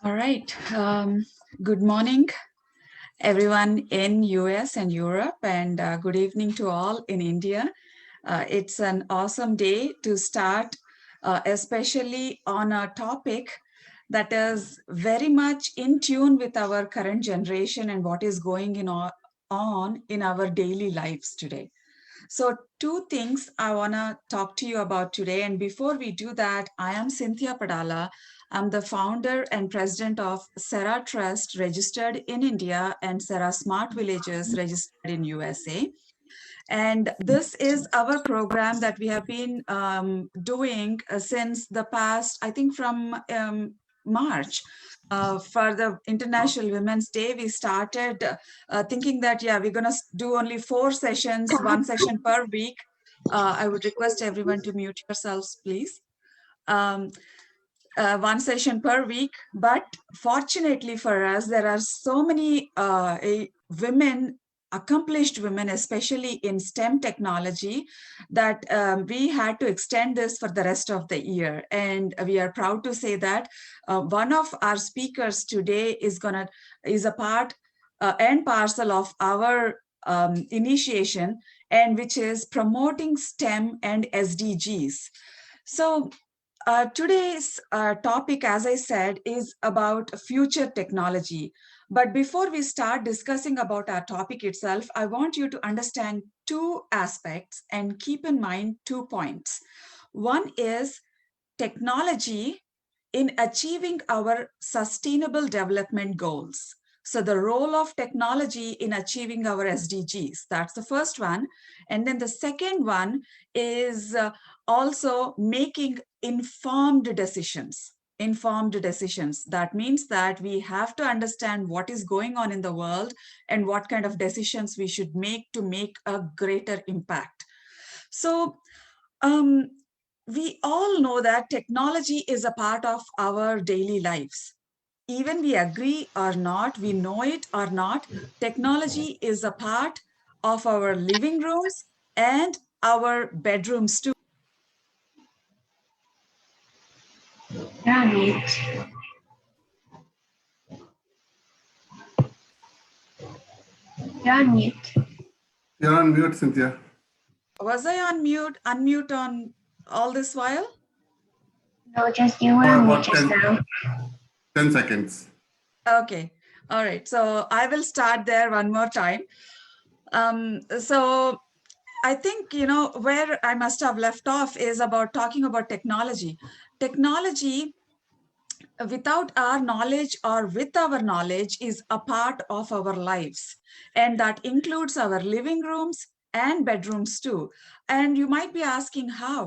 All right. Good morning, everyone in US and Europe, and good evening to all in India. It's an awesome day to start, especially on a topic that is very much in tune with our current generation and what is going on in our daily lives today. So, two things I want to talk to you about today. And before we do that, I am Cynthia Padala. I'm the founder and president of Sera Trust, registered in India, and Sera Smart Villages, registered in USA. And this is our program that we have been doing since the past, I think from March. For the International Women's Day, we started thinking that, yeah, we're going to do only 4 sessions, one session per week. I would request everyone to mute yourselves, please. Um, one session per week. But fortunately for us, there are so many women, accomplished women, especially in STEM technology, that we had to extend this for the rest of the year. And we are proud to say that one of our speakers today is a part and parcel of our initiation, and which is promoting STEM and SDGs. So today's topic, as I said, is about future technology. But before we start discussing about our topic itself, I want you to understand two aspects and keep in mind 2 points. One is technology in achieving our sustainable development goals. So the role of technology in achieving our SDGs, that's the first one. And then the second one is also making informed decisions. Informed decisions. That means that we have to understand what is going on in the world and what kind of decisions we should make to make a greater impact. So um, we all know that technology is a part of our daily lives. Even we agree or not, we know it or not, technology is a part of our living rooms and our bedrooms too. Yeah, mute. Yeah, mute. You're on mute, Cynthia. Was I on mute, unmute on all this while? No, just you were For on mute about just 10, now. 10 seconds. Okay. All right. So I will start there one more time. So I think, where I must have left off is about talking about technology. Technology, without our knowledge or with our knowledge, is a part of our lives. And that includes our living rooms and bedrooms too. And you might be asking how.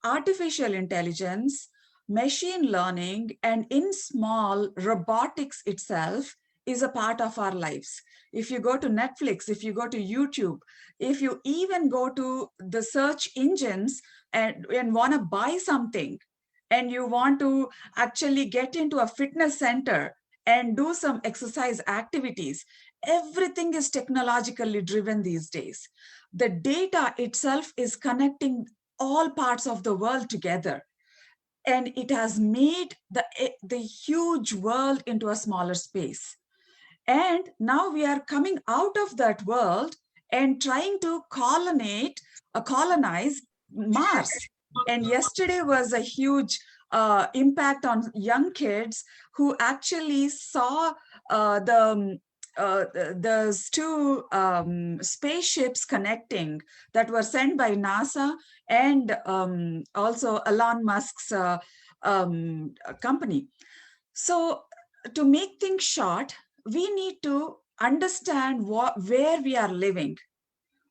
Artificial intelligence, machine learning, and in small robotics itself is a part of our lives. If you go to Netflix, if you go to YouTube, if you even go to the search engines and want to buy something, and you want to actually get into a fitness center and do some exercise activities, everything is technologically driven these days. The data itself is connecting all parts of the world together, and it has made the huge world into a smaller space. And now we are coming out of that world and trying to colonize Mars. And yesterday was a huge impact on young kids who actually saw those two spaceships connecting that were sent by NASA and also Elon Musk's company. So, to make things short, we need to understand where we are living.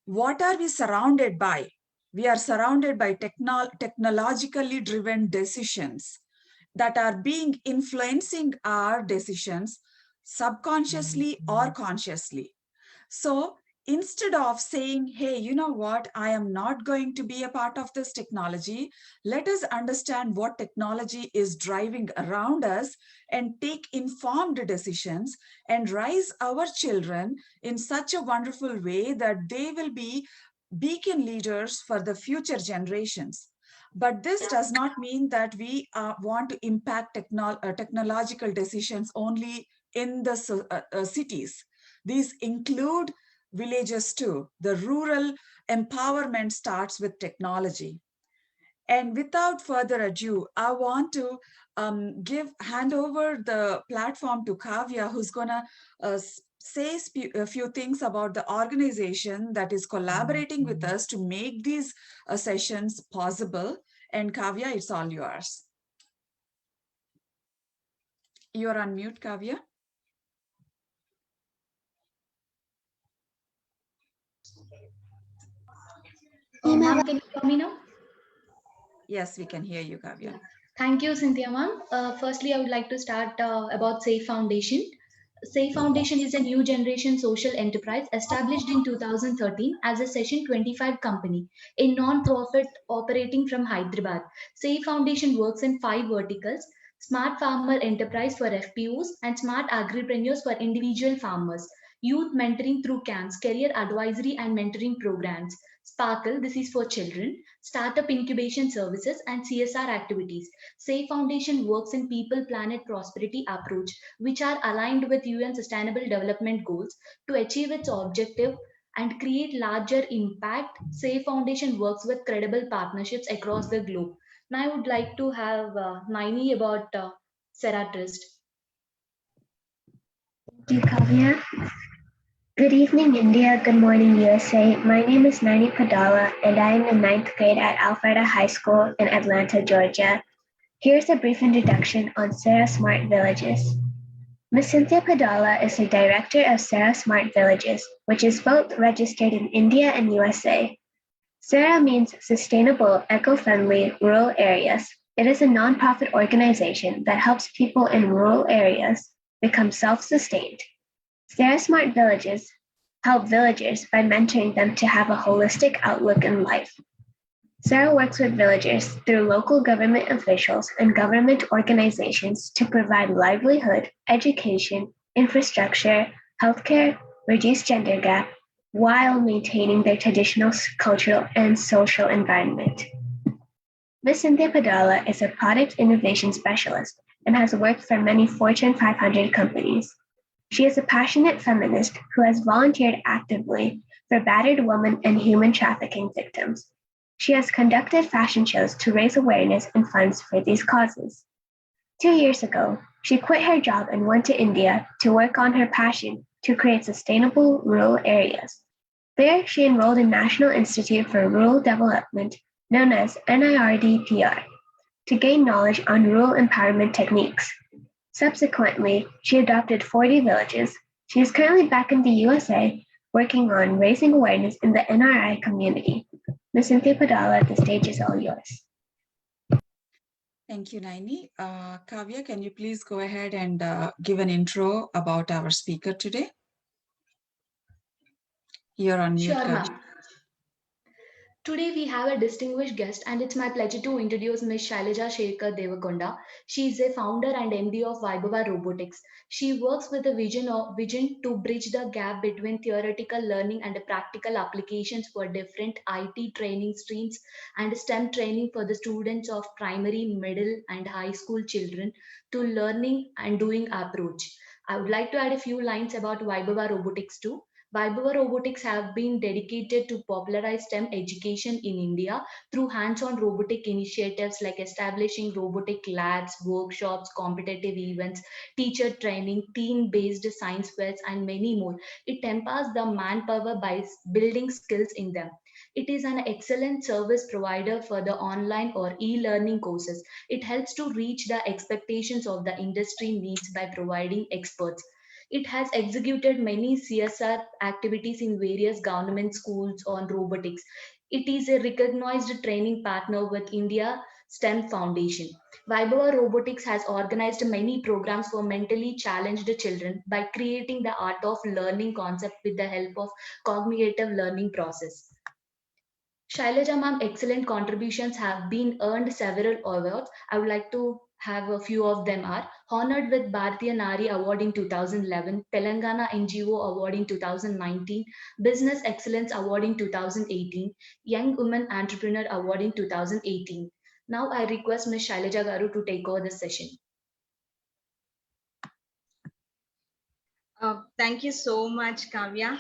What are we surrounded by? We are surrounded by technologically driven decisions that are being influencing our decisions subconsciously or consciously. So instead of saying, hey, you know what, I am not going to be a part of this technology, let us understand what technology is driving around us and take informed decisions and raise our children in such a wonderful way that they will be beacon leaders for the future generations. But this does not mean that we want to impact technological decisions only in the cities. These include villages too. The rural empowerment starts with technology. And without further ado, I want to hand over the platform to Kavya, who's going to say a few things about the organization that is collaborating with us to make these sessions possible. And Kavya, it's all yours. You're on mute, Kavya. Ma'am, can you hear me now? Yes, we can hear you, Kavya. Thank you, Cynthia ma'am. Firstly, I would like to start about Safe Foundation. Safe Foundation is a new generation social enterprise established in 2013 as a Session 25 company, a non-profit operating from Hyderabad. Safe Foundation works in 5 verticals: smart farmer enterprise for FPOs and smart agripreneurs for individual farmers, youth mentoring through camps, career advisory and mentoring programs, Sparkle, this is for children, startup incubation services, and CSR activities. Safe Foundation works in people, planet, prosperity approach, which are aligned with UN Sustainable Development Goals to achieve its objective and create larger impact. Safe Foundation works with credible partnerships across the globe. Now, I would like to have Naini about Serra Trust. Thank you, Kavya. Good evening, India. Good morning, USA. My name is Naini Padala, and I am in 9th grade at Alpharetta High School in Atlanta, Georgia. Here's a brief introduction on Serra Smart Villages. Ms. Cynthia Padala is the director of Serra Smart Villages, which is both registered in India and USA. Serra means Sustainable, Eco-Friendly Rural Areas. It is a nonprofit organization that helps people in rural areas become self-sustained. Serra Smart Villages help villagers by mentoring them to have a holistic outlook in life. Serra works with villagers through local government officials and government organizations to provide livelihood, education, infrastructure, healthcare, reduce gender gap, while maintaining their traditional cultural and social environment. Ms. Cynthia Padala is a product innovation specialist and has worked for many Fortune 500 companies. She is a passionate feminist who has volunteered actively for battered women and human trafficking victims. She has conducted fashion shows to raise awareness and funds for these causes. 2 years ago, she quit her job and went to India to work on her passion to create sustainable rural areas. There, she enrolled in National Institute for Rural Development, known as NIRDPR, to gain knowledge on rural empowerment techniques. Subsequently, she adopted 40 villages. She is currently back in the USA working on raising awareness in the NRI community. Ms. Cynthia Padala, the stage is all yours. Thank you, Naini. Kavya, can you please go ahead and give an intro about our speaker today? You're on mute, Sure, Kavya. ma'am. Today we have a distinguished guest, and it's my pleasure to introduce Ms. Shailaja Shekhar Devakonda. She is a founder and MD of Vaibhava Robotics. She works with a vision to bridge the gap between theoretical learning and practical applications for different IT training streams and STEM training for the students of primary, middle, and high school children to learning and doing approach. I would like to add a few lines about Vaibhava Robotics too. Vaibhava Robotics have been dedicated to popularize STEM education in India through hands-on robotic initiatives like establishing robotic labs, workshops, competitive events, teacher training, team-based science fairs, and many more. It empowers the manpower by building skills in them. It is an excellent service provider for the online or e-learning courses. It helps to reach the expectations of the industry needs by providing experts. It has executed many CSR activities in various government schools on robotics. It is a recognized training partner with India STEM Foundation. Vaibhava Robotics has organized many programs for mentally challenged children by creating the art of learning concept with the help of cognitive learning process. Shailaja ma'am, excellent contributions have been earned several awards. I would like to have a few of them are honored with Bharatiya Nari Award in 2011, Telangana NGO Award in 2019, Business Excellence Award in 2018, Young Women Entrepreneur Award in 2018. Now I request Ms. Shailaja Garu to take over this session. Thank you so much, Kavya,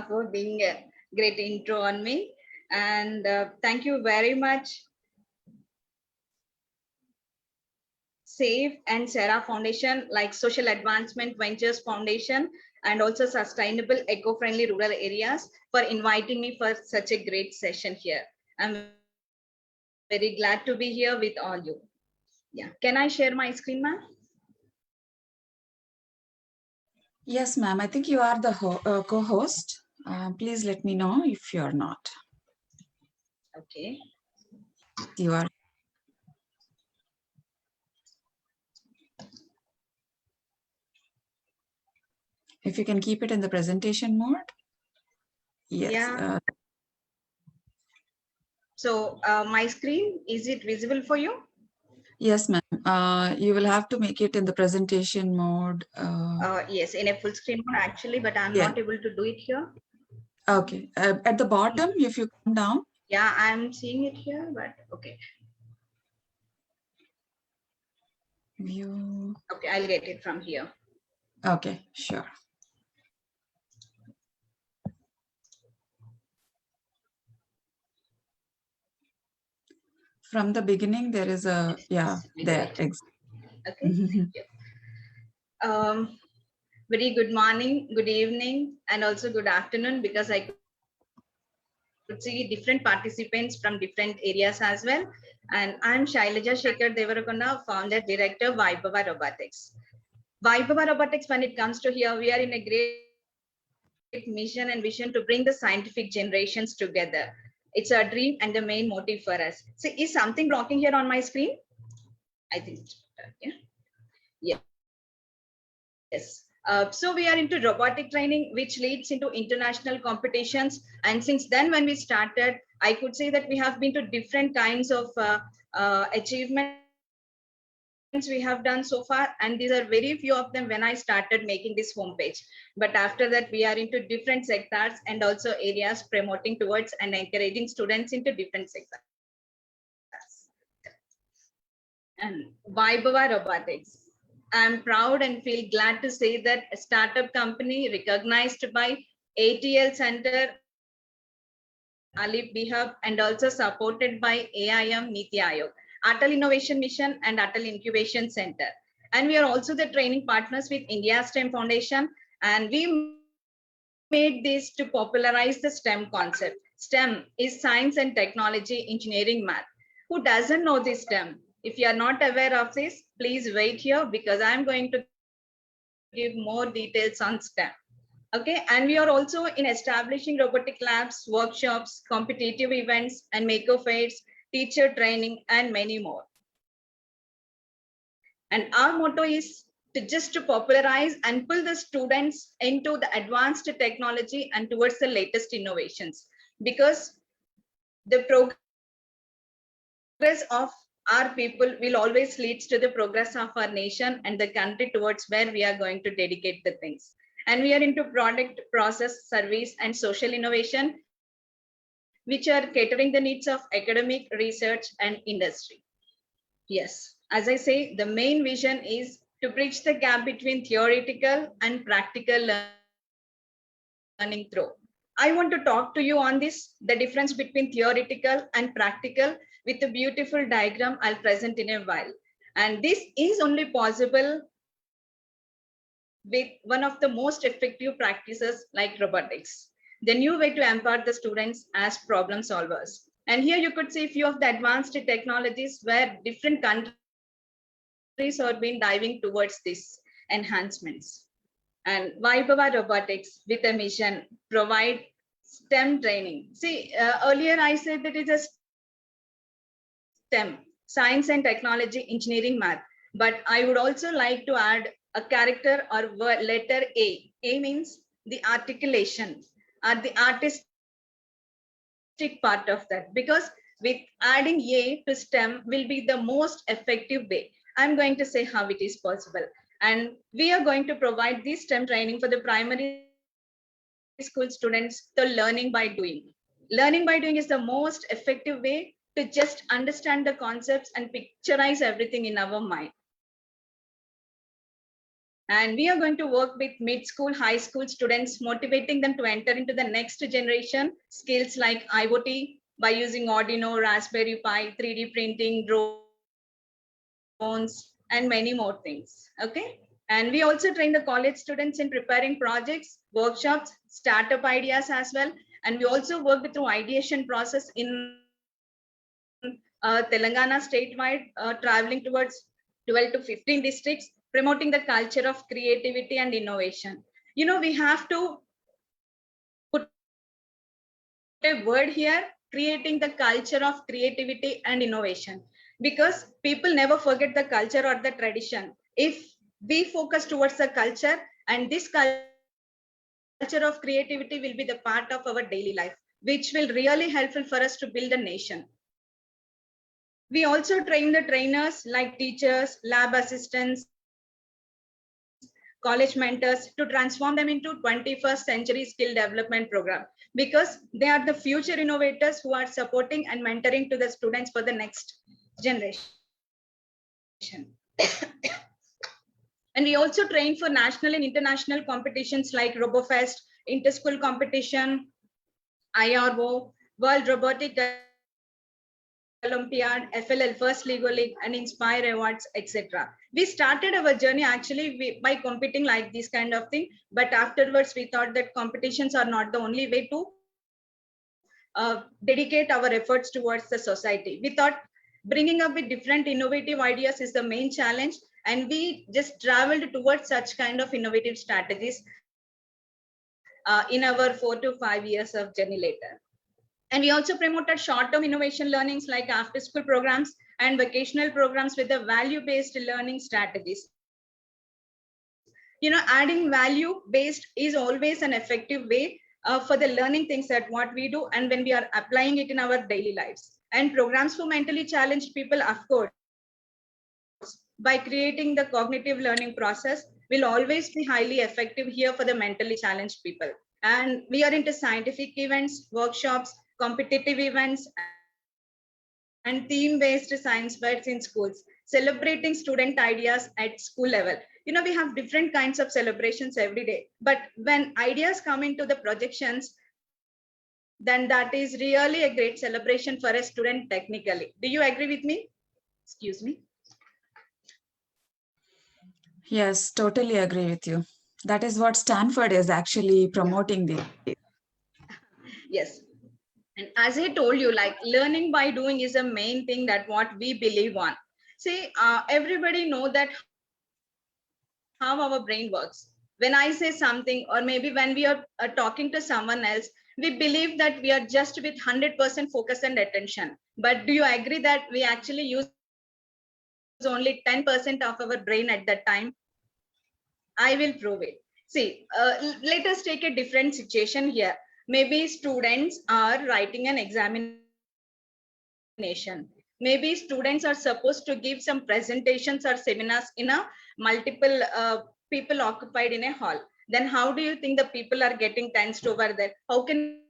for being a great intro on me. And thank you very much, SAFE and Sarah Foundation, like Social Advancement Ventures Foundation, and also Sustainable Eco-Friendly Rural Areas, for inviting me for such a great session here. I'm very glad to be here with all you. Yeah, can I share my screen, ma'am? Yes, ma'am. I think you are the co-host. Please let me know if you're not. Okay. You are. If you can keep it in the presentation mode. Yes. Yeah. So my screen, is it visible for you? Yes, ma'am. You will have to make it in the presentation mode. Yes, in a full screen mode actually, but I'm Yeah. not able to do it here. Okay. At the bottom, if you come down. Yeah, I'm seeing it here, but okay. View. Okay, I'll get it from here. Okay, sure. From the beginning, there is a, yeah, there. Okay, thank you. Very good morning, good evening, and also good afternoon, because I could see different participants from different areas as well. And I'm Shailaja Shekhar Devarakonda, founder, director, Vaibhava Robotics. Vaibhava Robotics, when it comes to here, we are in a great mission and vision to bring the scientific generations together. It's a dream and the main motive for us. So is something blocking here on my screen? I think, yeah. Yes. So we are into robotic training, which leads into international competitions. And since then, when we started, I could say that we have been to different kinds of achievements we have done so far, and these are very few of them when I started making this homepage. But after that, we are into different sectors and also areas promoting towards and encouraging students into different sectors. And Vaibhava Robotics. I'm proud and feel glad to say that a startup company recognized by ATL Center, Alip Bihab, and also supported by AIM Niti Aayog, Atal Innovation Mission and Atal Incubation Center. And we are also the training partners with India STEM Foundation, and we made this to popularize the STEM concept. STEM is science and technology, engineering, math. Who doesn't know this STEM? If you are not aware of this, please wait here because I'm going to give more details on STEM. Okay, and we are also in establishing robotic labs, workshops, competitive events, and maker fairs, teacher training, and many more. And our motto is to popularize and pull the students into the advanced technology and towards the latest innovations, because the progress of our people will always lead to the progress of our nation and the country towards where we are going to dedicate the things. And we are into product, process, service, and social innovation, which are catering the needs of academic, research, and industry. Yes, as I say, the main vision is to bridge the gap between theoretical and practical learning through. I want to talk to you on this, the difference between theoretical and practical, with a beautiful diagram I'll present in a while. And this is only possible with one of the most effective practices like robotics, the new way to empower the students as problem solvers. And here you could see a few of the advanced technologies where different countries have been diving towards these enhancements. And Vaibhava Robotics with a mission provide STEM training. See, earlier I said that it's a STEM, science and technology, engineering, math. But I would also like to add a character or letter A. A means the articulation or the artistic part of that, because with adding A to STEM will be the most effective way. I'm going to say how it is possible. And we are going to provide this STEM training for the primary school students, the learning by doing. Learning by doing is the most effective way to just understand the concepts and picturize everything in our mind. And we are going to work with mid-school, high school students, motivating them to enter into the next generation skills like IoT by using Arduino, Raspberry Pi, 3D printing, drones, and many more things. Okay. And we also train the college students in preparing projects, workshops, startup ideas as well. And we also work through ideation process in Telangana statewide, traveling towards 12 to 15 districts, promoting the culture of creativity and innovation. You know, we have to put a word here, creating the culture of creativity and innovation, because people never forget the culture or the tradition. If we focus towards the culture, and this culture of creativity will be the part of our daily life, which will really helpful for us to build a nation. We also train the trainers like teachers, lab assistants, college mentors to transform them into 21st century skill development program, because they are the future innovators who are supporting and mentoring to the students for the next generation. And we also train for national and international competitions like RoboFest, Interschool Competition, IRO, World Robotic Olympiad, FLL First Lego League, and Inspire Awards, etc. We started our journey actually by competing like this kind of thing, but afterwards we thought that competitions are not the only way to dedicate our efforts towards the society. We thought bringing up with different innovative ideas is the main challenge, and we just traveled towards such kind of innovative strategies in our 4 to 5 years of journey later. And we also promoted short-term innovation learnings like after-school programs and vocational programs with the value-based learning strategies. You know, adding value-based is always an effective way for the learning things that what we do, and when we are applying it in our daily lives. And programs for mentally challenged people, of course, by creating the cognitive learning process, will always be highly effective here for the mentally challenged people. And we are into scientific events, workshops, competitive events, and theme-based science fairs in schools, celebrating student ideas at school level. You know, we have different kinds of celebrations every day, but when ideas come into the projections, then that is really a great celebration for a student technically. Do you agree with me? Excuse me. Yes, totally agree with you. That is what Stanford is actually promoting the. Yes. And as I told you, like learning by doing is a main thing that what we believe on. See, everybody know that how our brain works. When I say something, or maybe when we are talking to someone else, we believe that we are just with 100% focus and attention. But do you agree that we actually use only 10% of our brain at that time? I will prove it. See, let us take a different situation here. Maybe students are writing an examination. Maybe students are supposed to give some presentations or seminars in a multiple people occupied in a hall. Then how do you think the people are getting tensed over there? How can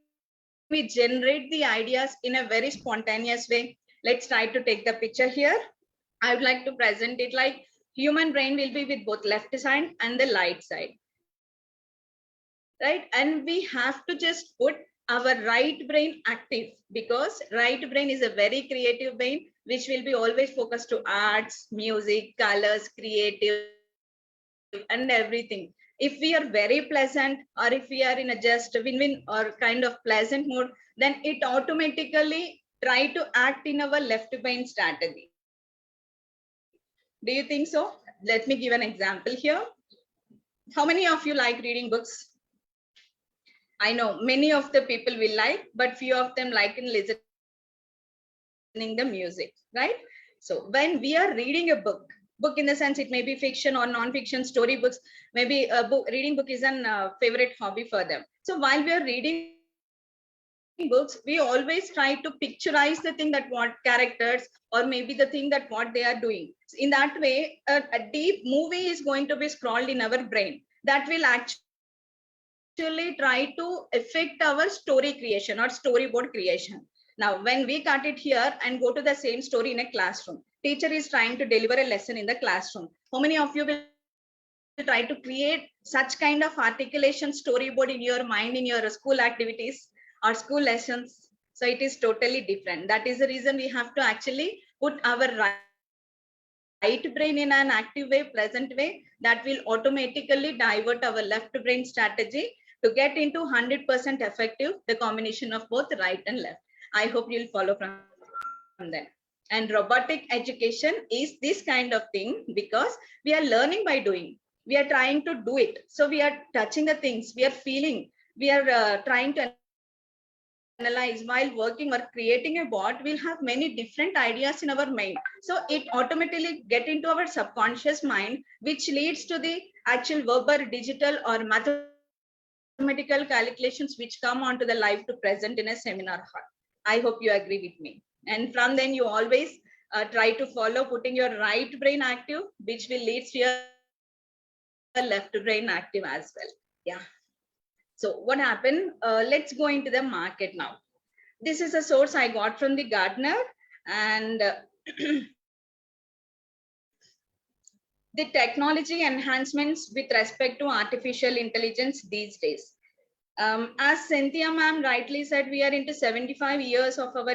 we generate the ideas in a very spontaneous way? Let's try to take the picture here. I would like to present it like human brain will be with both left side and the right side, right? And we have to just put our right brain active, because right brain is a very creative brain, which will be always focused to arts, music, colors, creative, and everything. If we are very pleasant, or if we are in a just win-win or kind of pleasant mood, then it automatically try to act in our left brain strategy. Do you think so? Let me give an example here. How many of you like reading books? I know many of the people will like, but few of them like in listening the music, right? So when we are reading a book in the sense it may be fiction or non-fiction, story books, maybe a book, reading book is an favorite hobby for them. So while we are reading books, we always try to picturize the thing that what characters, or maybe the thing that what they are doing. In that way, a deep movie is going to be scrolled in our brain that will actually try to affect our story creation or storyboard creation. Now, when we cut it here and go to the same story in a classroom, teacher is trying to deliver a lesson in the classroom. How many of you will try to create such kind of articulation storyboard in your mind in your school activities or school lessons? So it is totally different. That is the reason we have to actually put our right brain in an active way, pleasant way, that will automatically divert our left brain strategy to get into 100% effective, the combination of both right and left. I hope you'll follow from that. And robotic education is this kind of thing because we are learning by doing. We are trying to do it. So we are touching the things, we are feeling, we are trying to analyze while working or creating a bot. We'll have many different ideas in our mind. So it automatically get into our subconscious mind, which leads to the actual verbal, digital or mathematical calculations which come onto the live to present in a seminar hall. I hope you agree with me. And from then you always try to follow putting your right brain active, which will lead to your left brain active as well. Yeah. So what happened? Let's go into the market now. This is a source I got from the Gartner, and the technology enhancements with respect to artificial intelligence these days. As Cynthia ma'am rightly said, we are into 75 years of our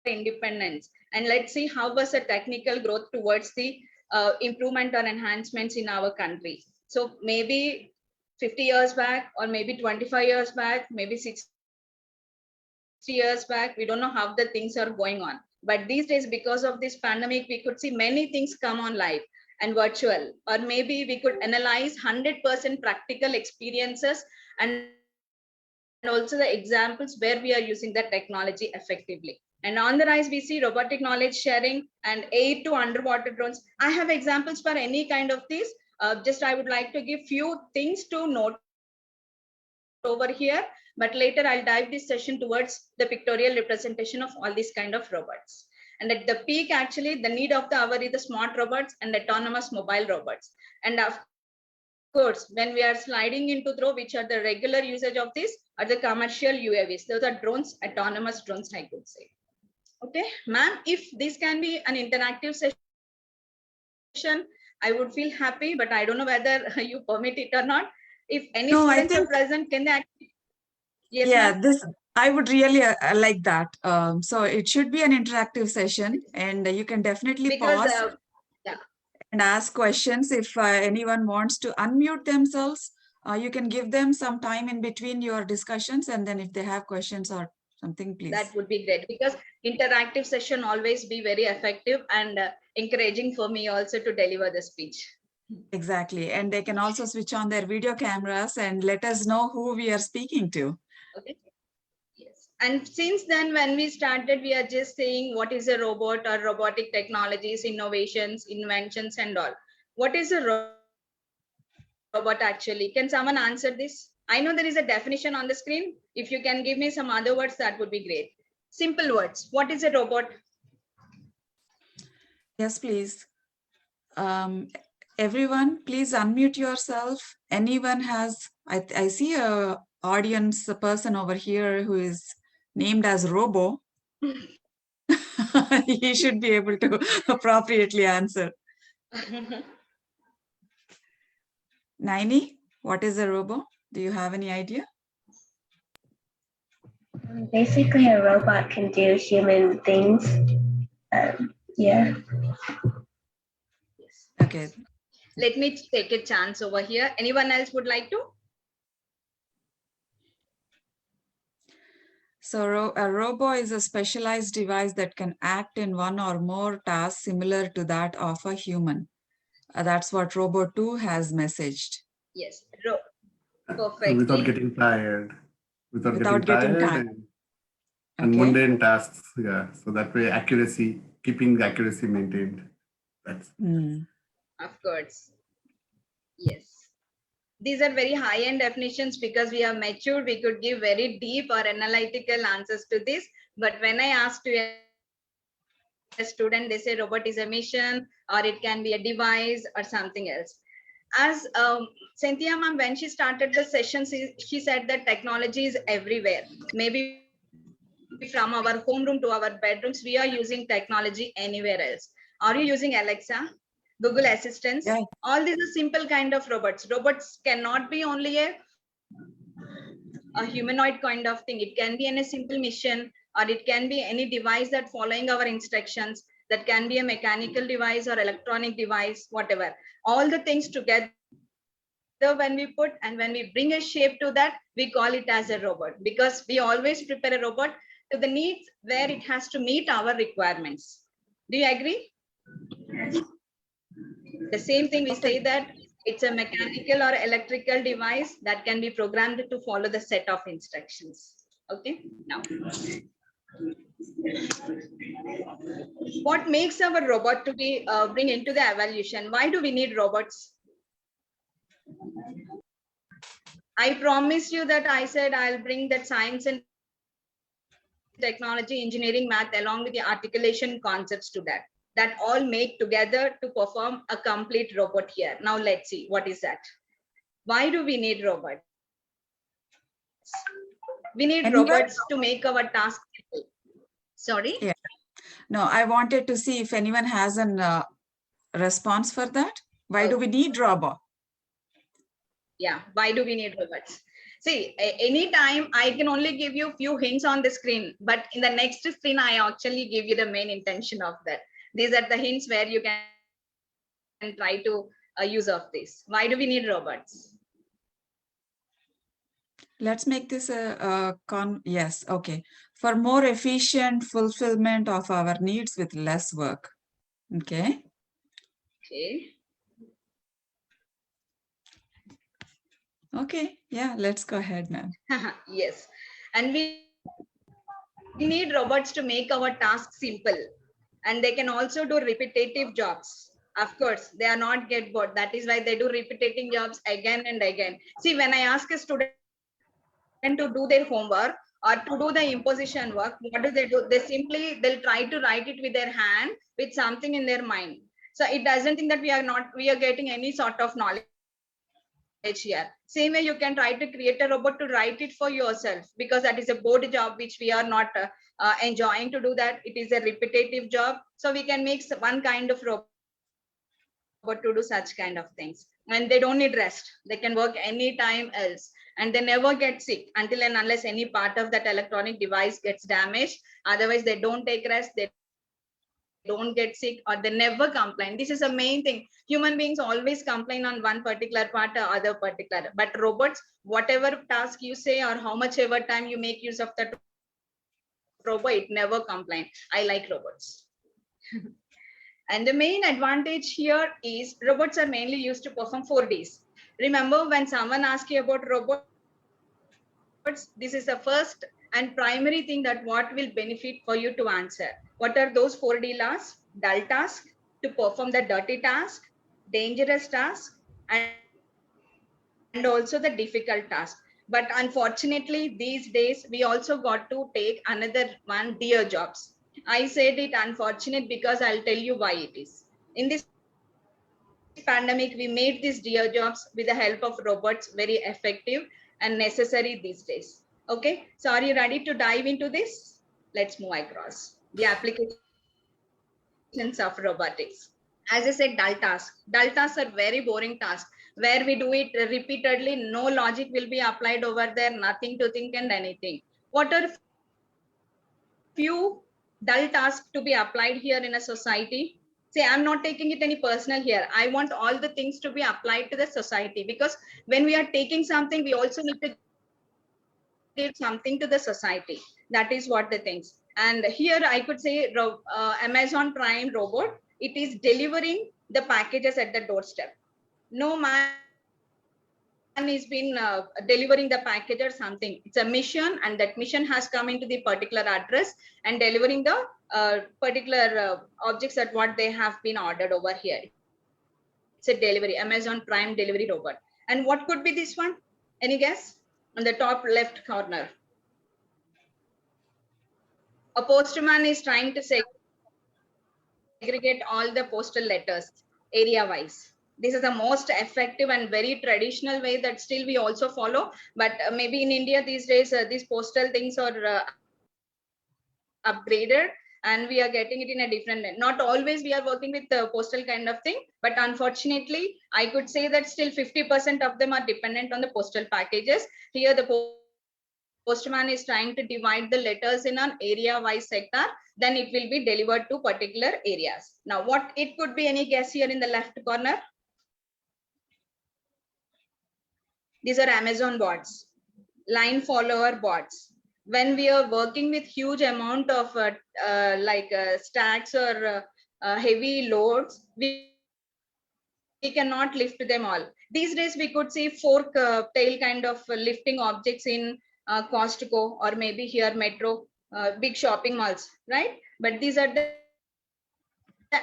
independence, and let's see how was the technical growth towards the improvement or enhancements in our country. So maybe 50 years back, or maybe 25 years back, maybe 60 years back, we don't know how the things are going on. But these days, because of this pandemic, we could see many things come on live and virtual, or maybe we could analyze 100% practical experiences and also the examples where we are using the technology effectively. And on the rise, we see robotic knowledge sharing and aid to underwater drones. I have examples for any kind of these. Just I would like to give few things to note over here, but later I'll dive this session towards the pictorial representation of all these kind of robots. And at the peak, actually, the need of the hour is the smart robots and autonomous mobile robots. And of course, when we are sliding into through, which are the regular usage of this, are the commercial UAVs. Those are drones, autonomous drones, I could say. Okay, ma'am, if this can be an interactive session, I would feel happy, but I don't know whether you permit it or not. If any students are present, can they actually? Yes, yeah, this I would really like that. So it should be an interactive session, and you can definitely because pause and ask questions. If anyone wants to unmute themselves, you can give them some time in between your discussions, and then if they have questions or something, please. That would be great, because interactive session always be very effective and encouraging for me also to deliver the speech. Exactly. And they can also switch on their video cameras and let us know who we are speaking to. Okay. Yes. And since then, when we started, we are just saying what is a robot or robotic technologies, innovations, inventions, and all. What is a robot actually? Can someone answer this? I know there is a definition on the screen. If you can give me some other words, that would be great. Simple words. What is a robot? Yes, please. Everyone, please unmute yourself. Anyone has, I see a audience, a person over here who is named as Robo. He should be able to appropriately answer. Naini, what is a robo? Do you have any idea? Basically, a robot can do human things. Yeah. Okay. Let me take a chance over here. Anyone else would like to? So a robo is a specialized device that can act in one or more tasks similar to that of a human. That's what Robo 2 has messaged. Yes, perfectly. Without getting tired. Without getting tired. And Okay. mundane tasks. Yeah. So that way keeping the accuracy maintained. That's Of course. Yes. These are very high-end definitions because we are matured. We could give very deep or analytical answers to this. But when I ask to a student, they say robot is a machine, or it can be a device or something else. As Cynthia ma'am, when she started the session, she said that technology is everywhere. Maybe from our homeroom to our bedrooms, we are using technology anywhere else. Are you using Alexa, Google Assistants? Yeah. All these are simple kind of robots. Robots cannot be only a humanoid kind of thing. It can be in a simple mission, or it can be any device that following our instructions. That can be a mechanical device or electronic device, whatever. All the things together, when we put and when we bring a shape to that, we call it as a robot, because we always prepare a robot to the needs where it has to meet our requirements. Do you agree? The same thing, we say that it's a mechanical or electrical device that can be programmed to follow the set of instructions. Okay, now what makes our robot to be bring into the evolution? Why do we need robots? I promise you that I said I'll bring that science and technology, engineering, math, along with the articulation concepts to that. That all make together to perform a complete robot here. Now let's see, what is that? Why do we need robots? We need And you- robots to make our task simple. Sorry? Yeah. No, I wanted to see if anyone has a response for that. Why do we need robot? Yeah, why do we need robots? See, anytime I can only give you few hints on the screen, but in the next screen, I actually give you the main intention of that. These are the hints where you can try to use of this. Why do we need robots? Let's make this yes, okay. For more efficient fulfillment of our needs with less work. Okay. Okay. Okay, yeah, let's go ahead now. Yes, and we need robots to make our tasks simple, and they can also do repetitive jobs. Of course, they are not get bored. That is why they do repetitive jobs again and again. See, when I ask a student to do their homework or to do the imposition work, what do? They'll try to write it with their hand with something in their mind. So it doesn't think that we are getting any sort of knowledge here. Same way, you can try to create a robot to write it for yourself, because that is a board job which we are not enjoying to do that. It is a repetitive job. So we can make one kind of robot to do such kind of things. And they don't need rest. They can work anytime else. And they never get sick until and unless any part of that electronic device gets damaged. Otherwise, they don't take rest. They don't get sick, or they never complain. This is the main thing. Human beings always complain on one particular part or other particular, but robots, whatever task you say or how much ever time you make use of that robot, it never complain. I like robots. And the main advantage here is robots are mainly used to perform 4Ds. Remember, when someone asks you about robots, this is the first and primary thing that what will benefit for you to answer. What are those 4D laws? Dull task, to perform the dirty task, dangerous task, and also the difficult task. But unfortunately, these days, we also got to take another one, dear jobs. I said it unfortunate because I'll tell you why it is. In this pandemic, we made these dear jobs with the help of robots very effective and necessary these days. Okay, so are you ready to dive into this? Let's move across the applications of robotics. As I said, dull tasks. Dull tasks are very boring tasks where we do it repeatedly. No logic will be applied over there, nothing to think and anything. What are few dull tasks to be applied here in a society? Say, I'm not taking it any personal here. I want all the things to be applied to the society, because when we are taking something, we also need to give something to the society. That is what the things. And here I could say Amazon Prime robot, it is delivering the packages at the doorstep. No man is been delivering the package or something. It's a mission, and that mission has come into the particular address and delivering the particular objects at what they have been ordered over here. It's a delivery, Amazon Prime delivery robot. And what could be this one? Any guess? On the top left corner. A postman is trying to segregate all the postal letters area wise. This is the most effective and very traditional way that still we also follow. But maybe in India these days, these postal things are upgraded and we are getting it in a different, not always we are working with the postal kind of thing, but unfortunately I could say that still 50% of them are dependent on the postal packages. Here the postman is trying to divide the letters in an area wise sector, then it will be delivered to particular areas. Now what it could be, any guess here in the left corner? These are Amazon bots, line follower bots. When we are working with huge amount of stacks or heavy loads, we cannot lift them all. These days we could see fork tail kind of lifting objects in Costco or maybe here Metro, big shopping malls, right? But these are the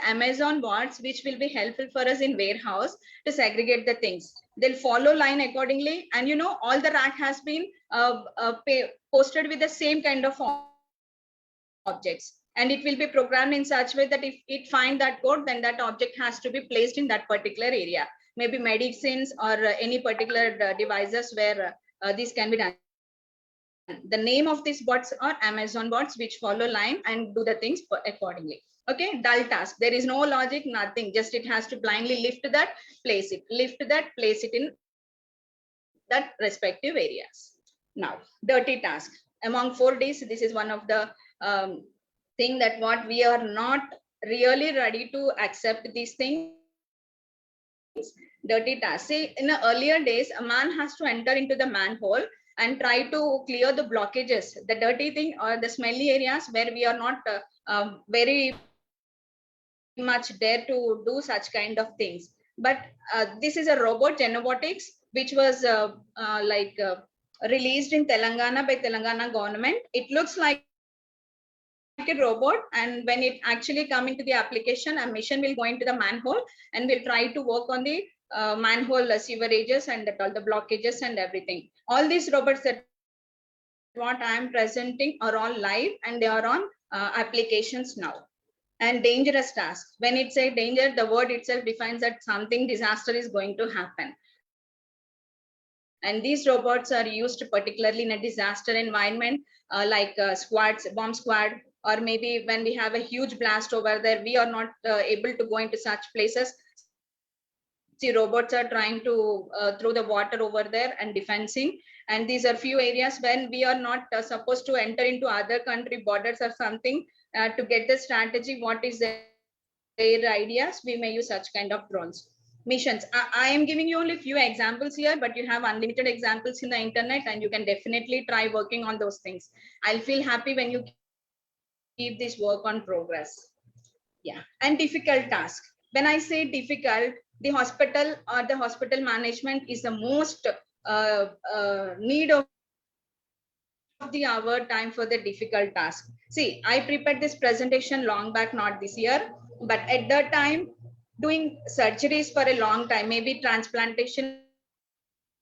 Amazon bots which will be helpful for us in warehouse to segregate the things. They'll follow line accordingly, and you know all the rack has been posted with the same kind of objects, and it will be programmed in such way that if it find that code, then that object has to be placed in that particular area, maybe medicines or any particular devices where this can be done. The name of these bots are Amazon bots which follow line and do the things accordingly. Okay, dull task. There is no logic, nothing. Just it has to blindly lift that, place it, lift that, place it in that respective areas. Now, dirty task. Among 4Ds, this is one of the thing that what we are not really ready to accept these things. Dirty task. See, in the earlier days, a man has to enter into the manhole and try to clear the blockages, the dirty thing or the smelly areas where we are not very much dare to do such kind of things. But this is a robot, Genobotics, which was released in Telangana by Telangana government. It looks like a robot, and when it actually come into the application, a mission will go into the manhole and will try to work on the manhole severages and all the blockages and everything. All these robots that what I am presenting are all live and they are on applications now. And dangerous task. When it's a danger, the word itself defines that something disaster is going to happen. And these robots are used particularly in a disaster environment, like squads, bomb squad, or maybe when we have a huge blast over there, we are not able to go into such places. See, robots are trying to throw the water over there and defending. And these are few areas when we are not supposed to enter into other country borders or something to get the strategy. What is their ideas? We may use such kind of drones. Missions. I am giving you only few examples here, but you have unlimited examples in the internet and you can definitely try working on those things. I'll feel happy when you keep this work on progress. Yeah, and difficult task. When I say difficult, the hospital or the hospital management is the most need of the hour time for the difficult task. See, I prepared this presentation long back, not this year, but at that time, doing surgeries for a long time, maybe transplantation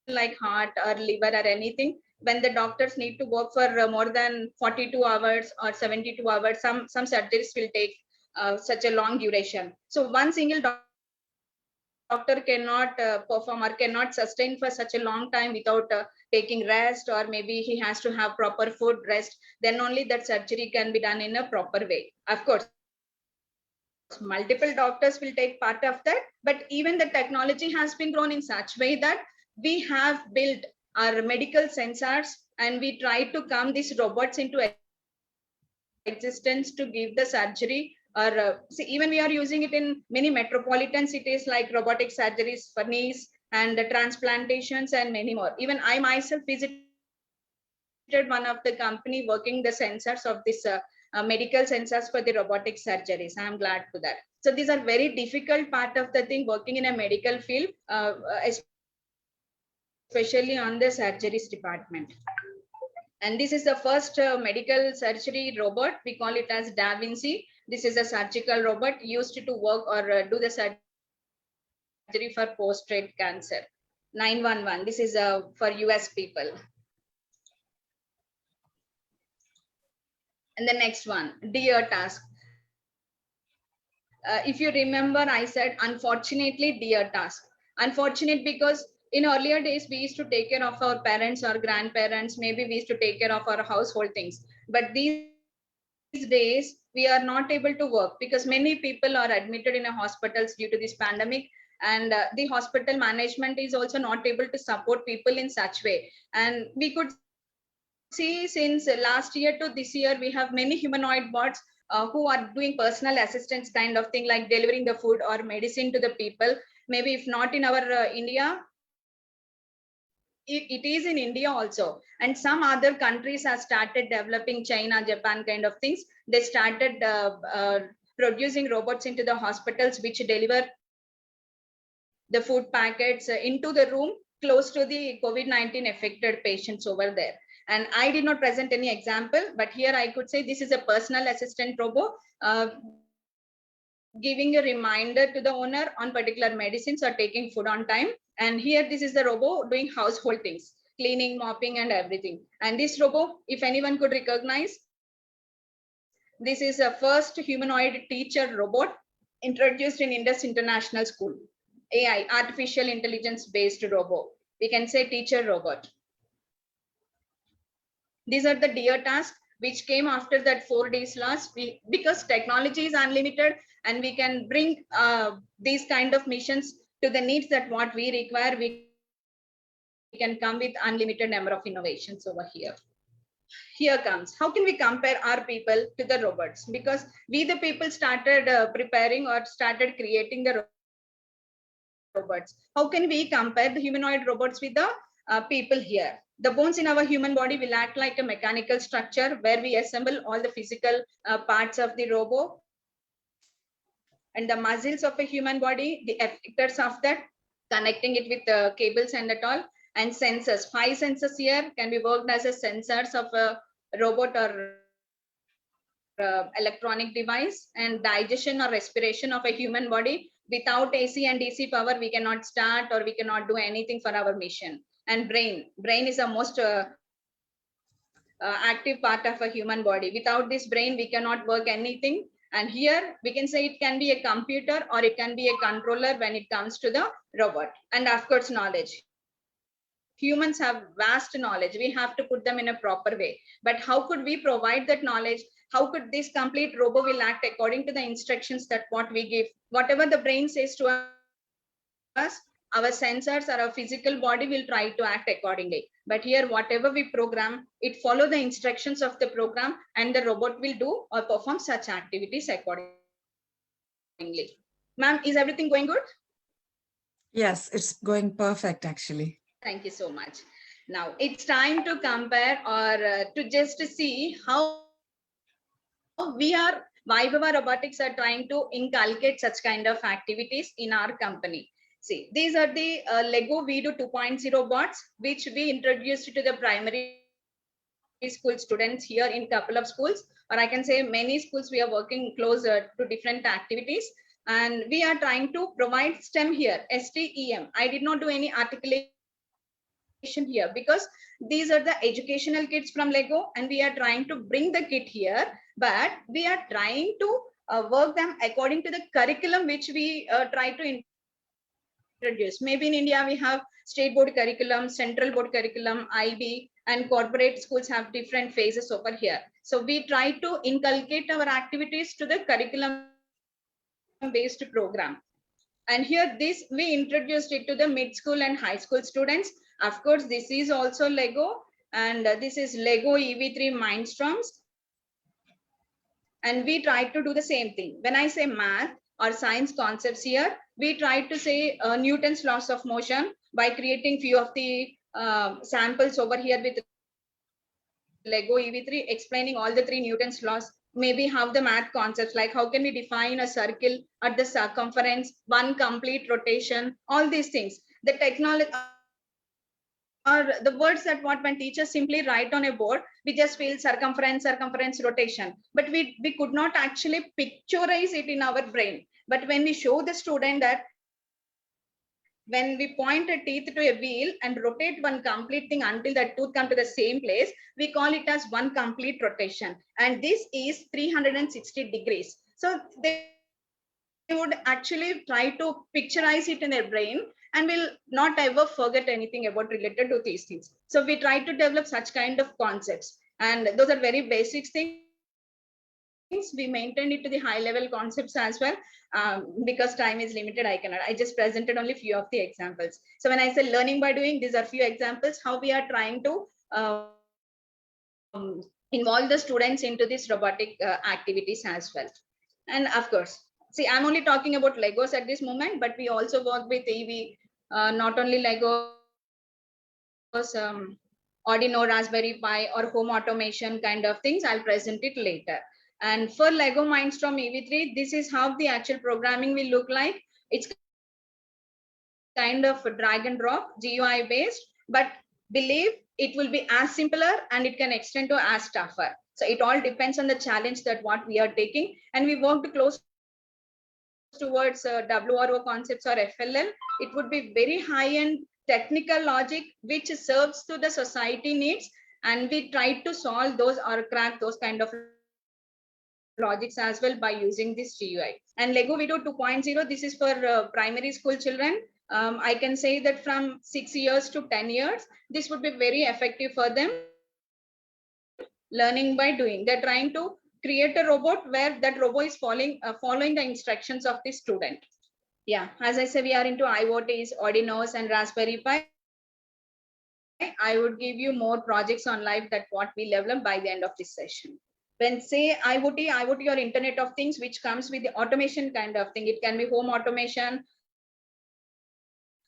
like heart or liver or anything, when the doctors need to work for more than 42 hours or 72 hours, some surgeries will take such a long duration. So one single doctor cannot perform or cannot sustain for such a long time without taking rest, or maybe he has to have proper food, rest, then only that surgery can be done in a proper way. Of course, multiple doctors will take part of that, but even the technology has been grown in such way that we have built our medical sensors and we try to come these robots into existence to give the surgery. Or see, even we are using it in many metropolitan cities like robotic surgeries for knees and the transplantations and many more. Even I myself visited one of the company working the sensors of this medical sensors for the robotic surgeries. I'm glad to that. So these are very difficult part of the thing working in a medical field, especially on the surgeries department. And this is the first medical surgery robot. We call it as Da Vinci. This is a surgical robot used to work or do the surgery for prostate cancer. 911. This is for US people. And the next one, dear task. If you remember, I said, unfortunately, dear task. Unfortunate because in earlier days, we used to take care of our parents or grandparents. Maybe we used to take care of our household things. But these days we are not able to work because many people are admitted in a hospitals due to this pandemic, and the hospital management is also not able to support people in such way. And we could see since last year to this year, we have many humanoid bots who are doing personal assistance kind of thing, like delivering the food or medicine to the people. Maybe if not in our India, it is in India also. And some other countries have started developing, China, Japan kind of things. They started producing robots into the hospitals, which deliver the food packets into the room close to the COVID-19 affected patients over there. And I did not present any example, but here I could say this is a personal assistant robot giving a reminder to the owner on particular medicines or taking food on time. And here this is the robot doing household things, cleaning, mopping, and everything. And this robot, if anyone could recognize, this is a first humanoid teacher robot introduced in Indus International School. AI, artificial intelligence based robot. We can say teacher robot. These are the dear tasks which came after that 4 days last. Because technology is unlimited and we can bring these kind of missions to the needs that what we require, we can come with unlimited number of innovations over here. Here comes, how can we compare our people to the robots? Because we the people started preparing or started creating the robots. How can we compare the humanoid robots with the people here? The bones in our human body will act like a mechanical structure where we assemble all the physical parts of the robot. And the muscles of a human body, the effectors of that, connecting it with cables and at all. And sensors, 5 sensors here can be worked as a sensors of a robot or electronic device. And digestion or respiration of a human body. Without AC and DC power, we cannot start or we cannot do anything for our mission. And brain is the most active part of a human body. Without this brain, we cannot work anything. And here we can say it can be a computer or it can be a controller when it comes to the robot. And of course, knowledge. Humans have vast knowledge. We have to put them in a proper way. But how could we provide that knowledge? How could this complete robot will act according to the instructions that what we give? Whatever the brain says to us, our sensors or our physical body will try to act accordingly. But here, whatever we program, it follow the instructions of the program and the robot will do or perform such activities accordingly. Ma'am, is everything going good? Yes, it's going perfect actually. Thank you so much. Now it's time to compare or to just see how Vaibhava Robotics are trying to inculcate such kind of activities in our company. See, these are the Lego Vido 2.0 bots, which we introduced to the primary school students here in couple of schools, or I can say many schools. We are working closer to different activities. And we are trying to provide STEM here, STEM. I did not do any articulation here because these are the educational kits from Lego and we are trying to bring the kit here, but we are trying to work them according to the curriculum which we try to introduce. Maybe in India we have state board curriculum, central board curriculum, IB, and corporate schools have different phases over here. So we try to inculcate our activities to the curriculum based program. And here this we introduced it to the mid school and high school students. Of course, this is also Lego, and this is Lego EV3 Mindstorms. And we try to do the same thing. When I say math or science concepts here, we try to say Newton's laws of motion by creating few of the samples over here with Lego EV3, explaining all the 3 Newton's laws. Maybe how the math concepts, like how can we define a circle at the circumference, 1 complete rotation, all these things. The technology or the words that what when teachers simply write on a board, we just feel circumference, rotation. But we could not actually picturize it in our brain. But when we show the student that when we point a teeth to a wheel and rotate 1 complete thing until that tooth come to the same place, we call it as 1 complete rotation. And this is 360 degrees. So they would actually try to picturize it in their brain and will not ever forget anything about related to these things. So we try to develop such kind of concepts. And those are very basic things. we maintained it to the high level concepts as well. Because time is limited, I just presented only few of the examples. So when I say learning by doing, these are few examples how we are trying to involve the students into these robotic activities as well. And of course, see, I'm only talking about Legos at this moment, but we also work with EV, not only Legos, Arduino, Raspberry Pi, or home automation kind of things. I'll present it later. And for Lego Mindstorm EV3, this is how the actual programming will look like. It's kind of a drag and drop GUI based, but believe it will be as simpler and it can extend to as tougher. So it all depends on the challenge that what we are taking. And we worked close towards WRO concepts or FLL. It would be very high-end technical logic which serves to the society needs, and we tried to solve those or crack those kind of logics as well by using this GUI. And Lego Video 2.0, this is for primary school children. I can say that from 6 years to 10 years, this would be very effective for them. Learning by doing, they're trying to create a robot where that robot is following the instructions of the student. Yeah, as I say, we are into IoTs, Arduinos, and Raspberry Pi. I would give you more projects on live that what we develop by the end of this session. When say IoT or Internet of Things, which comes with the automation kind of thing, it can be home automation,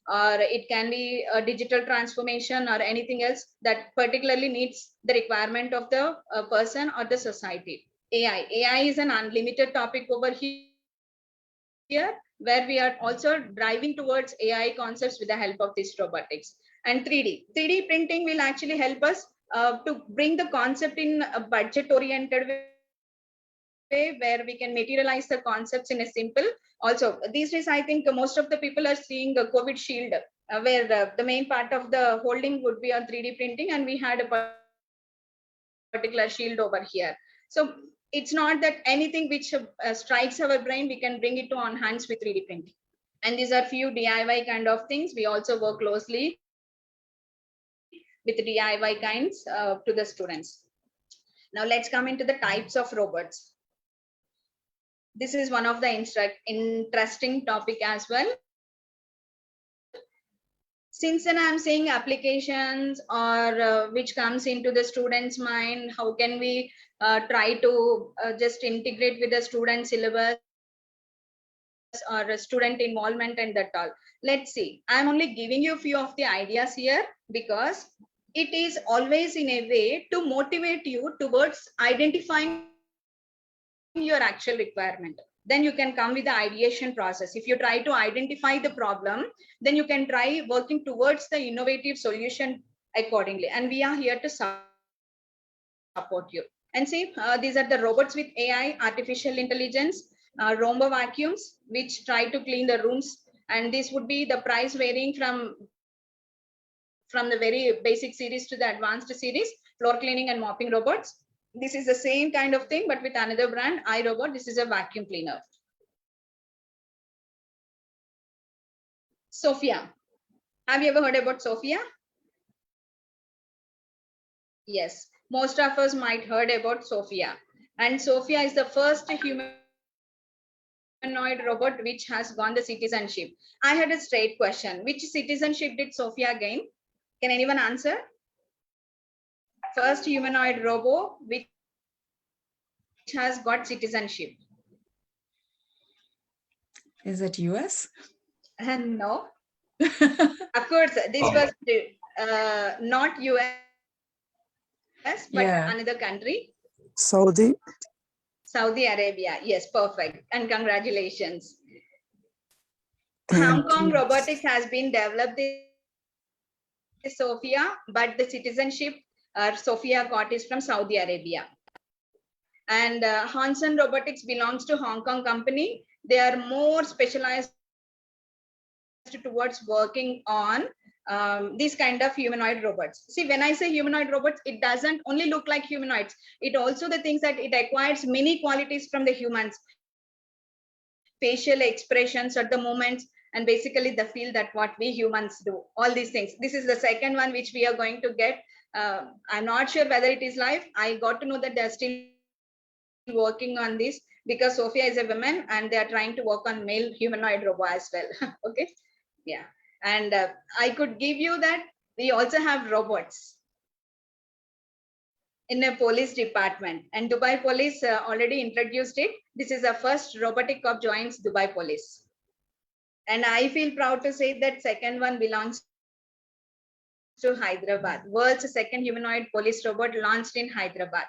or it can be a digital transformation or anything else that particularly needs the requirement of the person or the society. AI is an unlimited topic over here, where we are also driving towards AI concepts with the help of this robotics. And 3D printing will actually help us to bring the concept in a budget oriented way, where we can materialize the concepts in a simple. Also, these days, I think most of the people are seeing a COVID shield, where the main part of the holding would be on 3D printing, and we had a particular shield over here. So it's not that anything which strikes our brain, we can bring it to on hands with 3D printing. And these are few DIY kind of things. We also work closely with DIY kinds to the students. Now let's come into the types of robots. This is one of the interesting topic as well. Since then I'm saying applications or which comes into the student's mind, how can we try to just integrate with the student syllabus or student involvement and that all. Let's see, I'm only giving you a few of the ideas here because it is always in a way to motivate you towards identifying your actual requirement. Then you can come with the ideation process. If you try to identify the problem, then you can try working towards the innovative solution accordingly. And we are here to support you. And see, these are the robots with AI, artificial intelligence, Roomba vacuums, which try to clean the rooms. And this would be the price varying from the very basic series to the advanced series, floor cleaning and mopping robots. This is the same kind of thing, but with another brand, iRobot. This is a vacuum cleaner. Sophia. Have you ever heard about Sophia? Yes, most of us might heard about Sophia. And Sophia is the first humanoid robot which has won the citizenship. I had a straight question. Which citizenship did Sophia gain? Can anyone answer? First humanoid robot which has got citizenship. Is it US? No. Of course, this was not US, but Yeah. another country. Saudi. Saudi Arabia. Yes, perfect. And congratulations. Thank Hong Kong you. Robotics has been developed in Sophia, but the citizenship Sophia got is from Saudi Arabia. And Hanson Robotics belongs to Hong Kong company. They are more specialized towards working on these kind of humanoid robots. See, when I say humanoid robots, it doesn't only look like humanoids. It also the things that it acquires many qualities from the humans. Facial expressions at the moments, and basically the feel that what we humans do, all these things. This is the second one which we are going to get. I'm not sure whether it is live. I got to know that they're still working on this because Sophia is a woman and they are trying to work on male humanoid robot as well. Okay. Yeah. And I could give you that we also have robots in a police department, and Dubai police already introduced it. This is the first robotic cop joins Dubai police. And I feel proud to say that second one belongs to Hyderabad. World's second humanoid police robot launched in Hyderabad.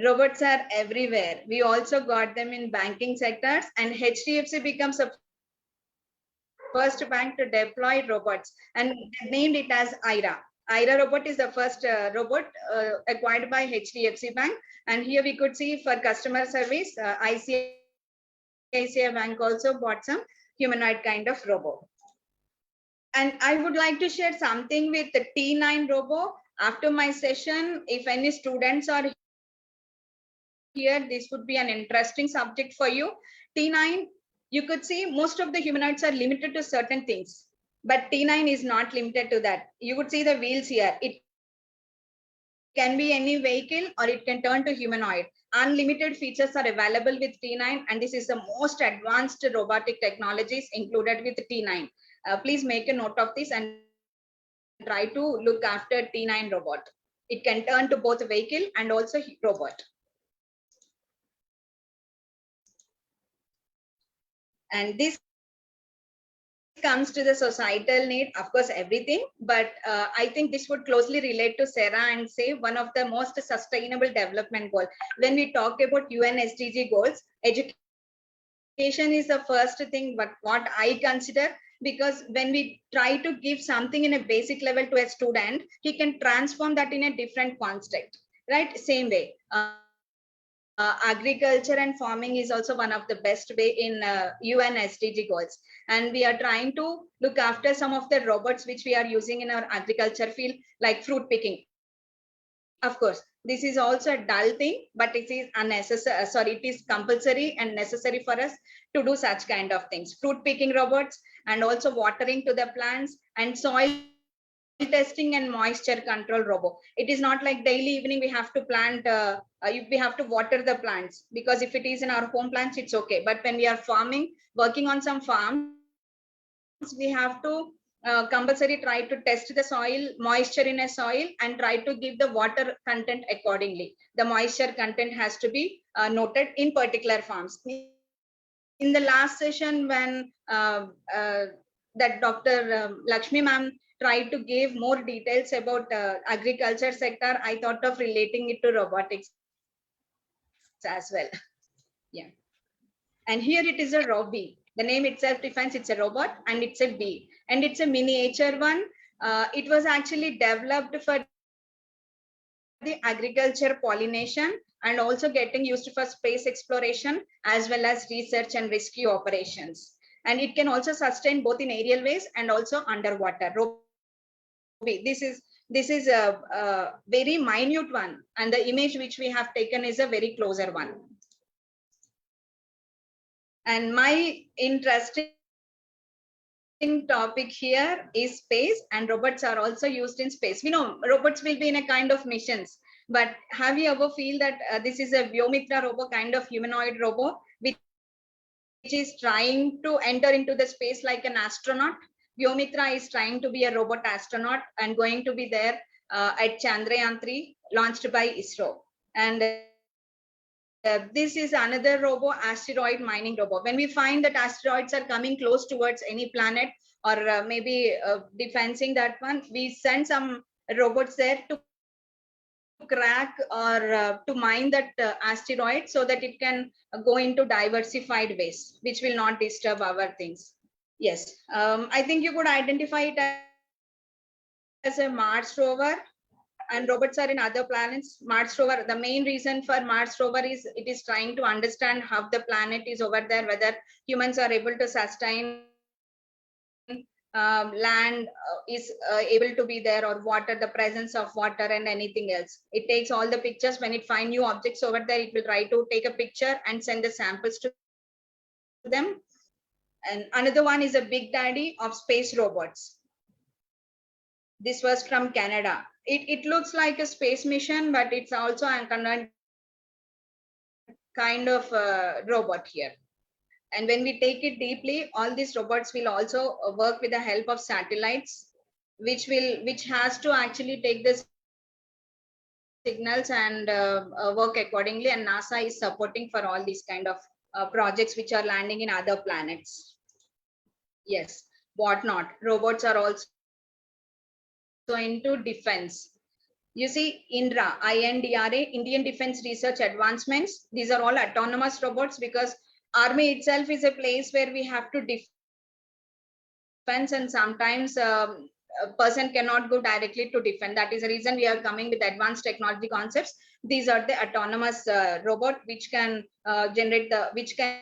Robots are everywhere. We also got them in banking sectors, and HDFC becomes a first bank to deploy robots, and they named it as IRA. IRA robot is the first robot acquired by HDFC Bank, and here we could see for customer service, ICICI Bank also bought some humanoid kind of robot. And I would like to share something with the T9 robo. After my session, if any students are here, this would be an interesting subject for you. T9, you could see most of the humanoids are limited to certain things, but T9 is not limited to that. You would see the wheels here. It can be any vehicle or it can turn to humanoid. Unlimited features are available with T9, and this is the most advanced robotic technologies included with T9. Please make a note of this and try to look after T9 robot. It can turn to both vehicle and also robot. And this comes to the societal need, of course, everything, but I think this would closely relate to Sarah and say one of the most sustainable development goal. When we talk about UN SDG goals, education is the first thing, but what I consider, because when we try to give something in a basic level to a student, he can transform that in a different context, right? Same way. Agriculture and farming is also one of the best way in UN SDG goals. And we are trying to look after some of the robots which we are using in our agriculture field, like fruit picking. Of course, this is also a dull thing, but it is unnecessary. Sorry, it is compulsory and necessary for us to do such kind of things. Fruit picking robots, and also watering to the plants, and soil testing and moisture control robot. It is not like daily evening we have to plant, we have to water the plants, because if it is in our home plants, it's okay. But when we are farming, working on some farms, we have to compulsory try to test the soil moisture in a soil and try to give the water content accordingly. The moisture content has to be noted in particular farms. In the last session, when that Dr. Lakshmi ma'am tried to give more details about agriculture sector, I thought of relating it to robotics as well. Yeah. And here it is a Robbie. The name itself defines it's a robot, and it's a bee, and it's a miniature one. It was actually developed for the agriculture pollination, and also getting used for space exploration as well as research and rescue operations. And it can also sustain both in aerial ways and also underwater. This is a very minute one, and the image which we have taken is a very closer one. And my interesting topic here is space, and robots are also used in space. We know robots will be in a kind of missions, but have you ever feel that this is a Vyomitra robot, kind of humanoid robot, which is trying to enter into the space like an astronaut? Vyomitra is trying to be a robot astronaut and going to be there at Chandrayaan-3, launched by ISRO. And this is another robot, asteroid mining robot. When we find that asteroids are coming close towards any planet, or maybe defensing that one, we send some robots there to crack or to mine that asteroid, so that it can go into diversified ways, which will not disturb our things. Yes, I think you could identify it as a Mars rover, and robots are in other planets. Mars rover, the main reason for Mars rover is it is trying to understand how the planet is over there, whether humans are able to sustain, land is able to be there, or water, the presence of water and anything else. It takes all the pictures. When it find new objects over there, it will try to take a picture and send the samples to them. And another one is a big daddy of space robots. This was from Canada. It looks like a space mission, but it's also converted kind of robot here. And when we take it deeply, all these robots will also work with the help of satellites, which has to actually take the signals and work accordingly. And NASA is supporting for all these kind of projects which are landing in other planets. Yes, whatnot. Robots are also into defense. You see, INDRA, INDRA, Indian Defense Research Advancements. These are all autonomous robots, because Army itself is a place where we have to defense, and sometimes a person cannot go directly to defend. That is the reason we are coming with advanced technology concepts. These are the autonomous robot which can which can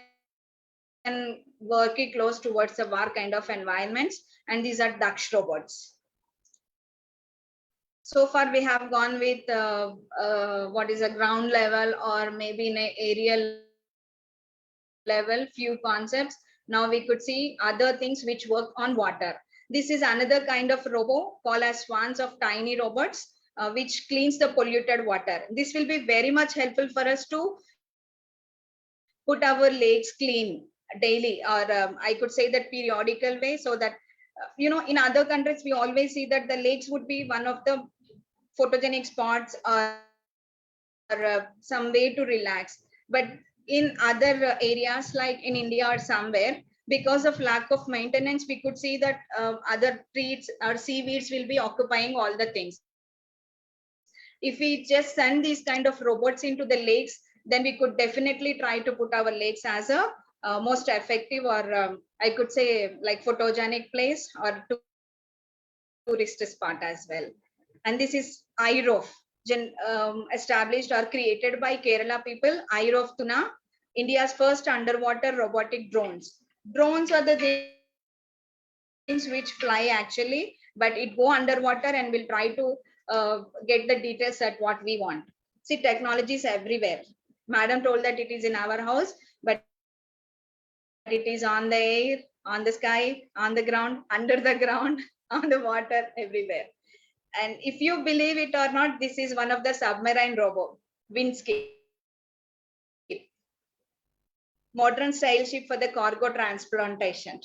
work it close towards the war kind of environments, and these are Daksh robots. So far we have gone with what is a ground level, or maybe in a aerial level, few concepts. Now we could see other things which work on water. This is another kind of robo called as swans of tiny robots, which cleans the polluted water. This will be very much helpful for us to put our lakes clean daily, or I could say that periodical way, so that in other countries we always see that the lakes would be one of the photogenic spots, or some way to relax. But in other areas like in India or somewhere, because of lack of maintenance, we could see that other trees or seaweeds will be occupying all the things. If we just send these kind of robots into the lakes, then we could definitely try to put our lakes as a most effective, or I could say like photogenic place, or tourist spot as well. And this is IROF, established or created by Kerala people. IROF Tuna, India's first underwater robotic drones. Drones are the things which fly actually, but it go underwater and will try to get the details at what we want. See, technology is everywhere. Madam told that it is in our house, but it is on the air, on the sky, on the ground, under the ground, on the water, everywhere. And if you believe it or not, this is one of the submarine robo, Windscape. Modern style ship for the cargo transportation.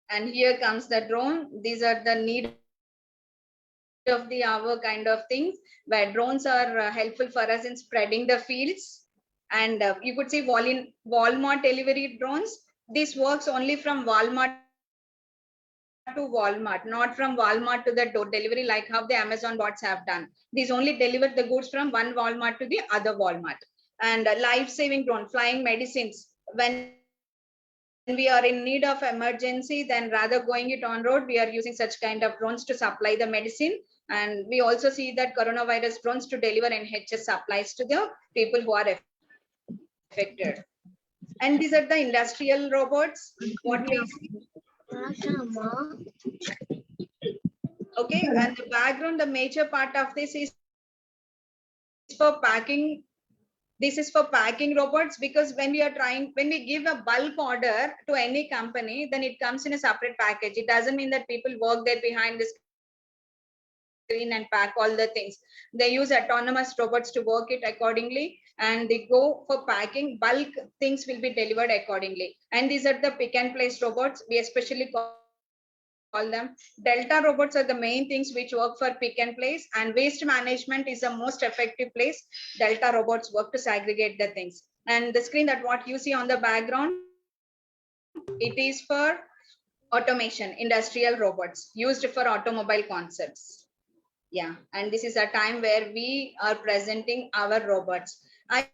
And here comes the drone. These are the need of the hour kind of things, where drones are helpful for us in spreading the fields. And you could see Walmart delivery drones. This works only from Walmart to Walmart, not from Walmart to the door delivery, like how the Amazon bots have done. These only deliver the goods from one Walmart to the other Walmart. And life-saving drone, flying medicines. When we are in need of emergency, then rather going it on road, we are using such kind of drones to supply the medicine. And we also see that coronavirus drones to deliver NHS supplies to the people who are affected. And these are the industrial robots. What we see. Okay, and the background, the major part of this is for packing. This is for packing robots, because when we give a bulk order to any company, then it comes in a separate package. It doesn't mean that people work there behind the screen and pack all the things. They use autonomous robots to work it accordingly, and they go for packing. Bulk things will be delivered accordingly. And these are the pick and place robots. We especially call them Delta robots. Are the main things which work for pick and place, and waste management is the most effective place. Delta robots work to segregate the things. And the screen that what you see on the background, it is for automation, industrial robots used for automobile concepts. Yeah, and this is a time where we are presenting our robots. I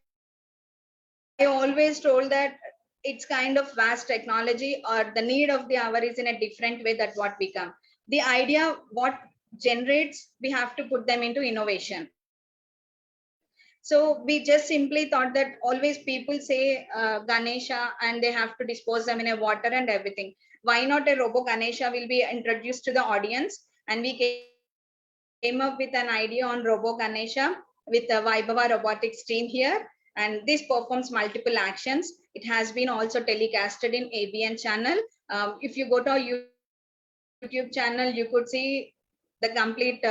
always told that it's kind of vast technology, or the need of the hour is in a different way that what we come. The idea what generates, we have to put them into innovation. So we just simply thought that always people say Ganesha, and they have to dispose them in a water and everything. Why not a Robo Ganesha will be introduced to the audience? And we came up with an idea on Robo Ganesha with the Vaibhava robotics team here. And this performs multiple actions. It has been also telecasted in ABN channel. If you go to our YouTube channel, you could see the complete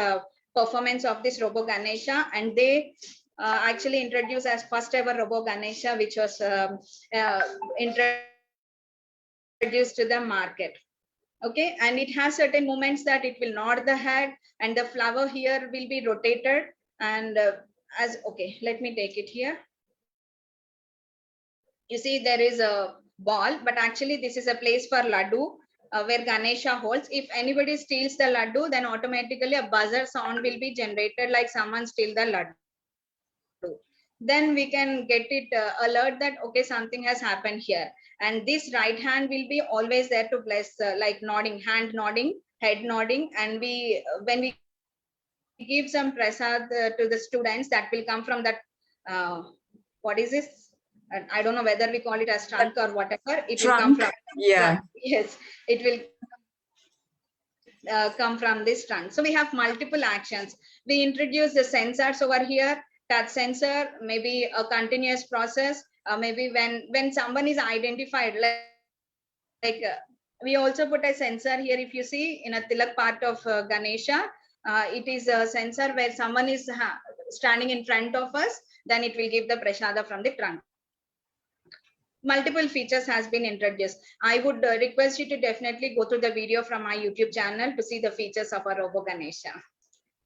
performance of this Robo Ganesha, and they actually introduced as first ever Robo Ganesha, which was introduced to the market. Okay, and it has certain movements that it will nod the head, and the flower here will be rotated. And as okay, let me take it here. You see, there is a ball, but actually this is a place for laddu, where Ganesha holds. If anybody steals the laddu, then automatically a buzzer sound will be generated like someone steal the laddu. Then we can get it alert that okay, something has happened here. And this right hand will be always there to bless, like nodding, hand nodding, head nodding. And we when we give some prasad to the students, that will come from that, what is this? I don't know whether we call it as trunk or whatever. It will come Trunk, from yeah. yes, it will come from this trunk. So we have multiple actions. We introduce the sensors over here, touch sensor, maybe a continuous process, maybe when someone is identified, we also put a sensor here. If you see in a tilak part of Ganesha, it is a sensor where someone is standing in front of us, then it will give the prasada from the trunk. Multiple features has been introduced. I would request you to definitely go through the video from my YouTube channel to see the features of our Robo Ganesha.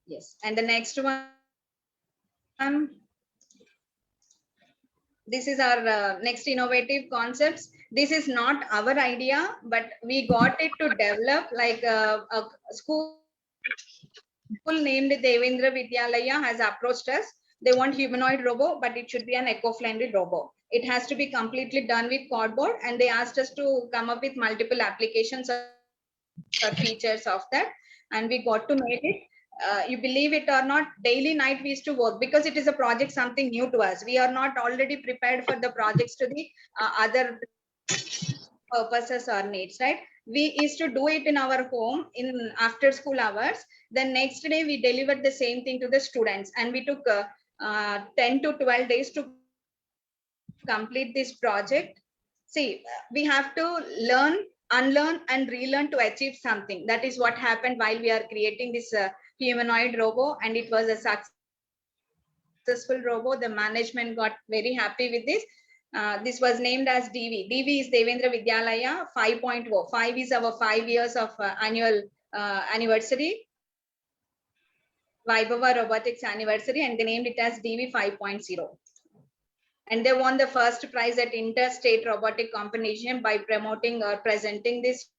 Yes, and the next one, this is our next innovative concepts. This is not our idea, but we got it to develop, like a school named Devendra Vidyalaya has approached us. They want humanoid robo, but it should be an eco-friendly robo. It has to be completely done with cardboard, and they asked us to come up with multiple applications or features of that, and we got to make it. You believe it or not, daily night we used to work because it is a project, something new to us. We are not already prepared for the projects to the other purposes or needs, right? We used to do it in our home in after school hours. The next day we delivered the same thing to the students, and we took 10 to 12 days to complete this project. See, we have to learn, unlearn, and relearn to achieve something. That is what happened while we are creating this humanoid robo, and it was a successful robo. The management got very happy with this. This was named as DV. DV is Devendra Vidyalaya 5.0. 5 is our 5 years of annual anniversary, Vaibhava Robotics anniversary, and they named it as DV 5.0. And they won the first prize at interstate robotic competition by promoting or presenting this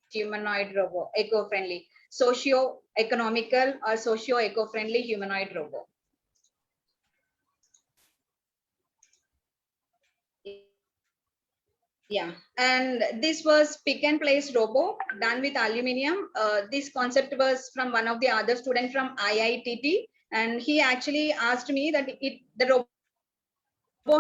humanoid robot, eco-friendly, socio-economical or socio-eco-friendly humanoid robot. Yeah, and this was pick and place robo done with aluminium. This concept was from one of the other students from IITT, and he actually asked me that the robo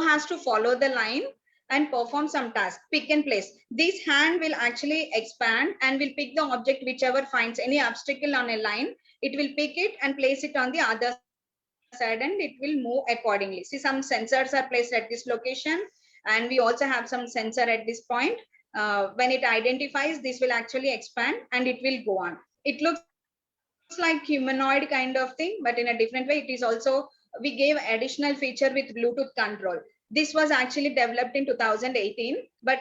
has to follow the line and perform some task, pick and place. This hand will actually expand and will pick the object whichever finds any obstacle on a line. It will pick it and place it on the other side, and it will move accordingly. See, some sensors are placed at this location, and we also have some sensor at this point. When it identifies, this will actually expand and it will go on. It looks like humanoid kind of thing, but in a different way. It is also, we gave additional feature with Bluetooth control. This was actually developed in 2018, but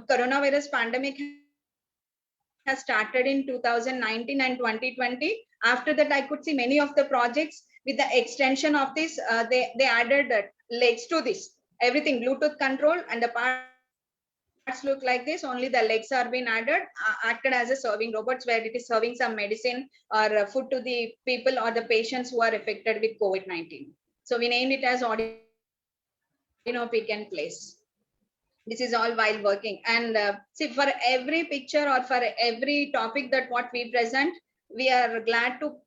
coronavirus pandemic has started in 2019 and 2020. After that, I could see many of the projects with the extension of this, they added legs to this. Everything Bluetooth control, and the parts look like this. Only the legs are being added, acted as a serving robots, where it is serving some medicine or food to the people or the patients who are affected with COVID-19. So we named it as Arduino Pick and Place. This is all while working. And see, for every picture or for every topic that what we present, we are glad to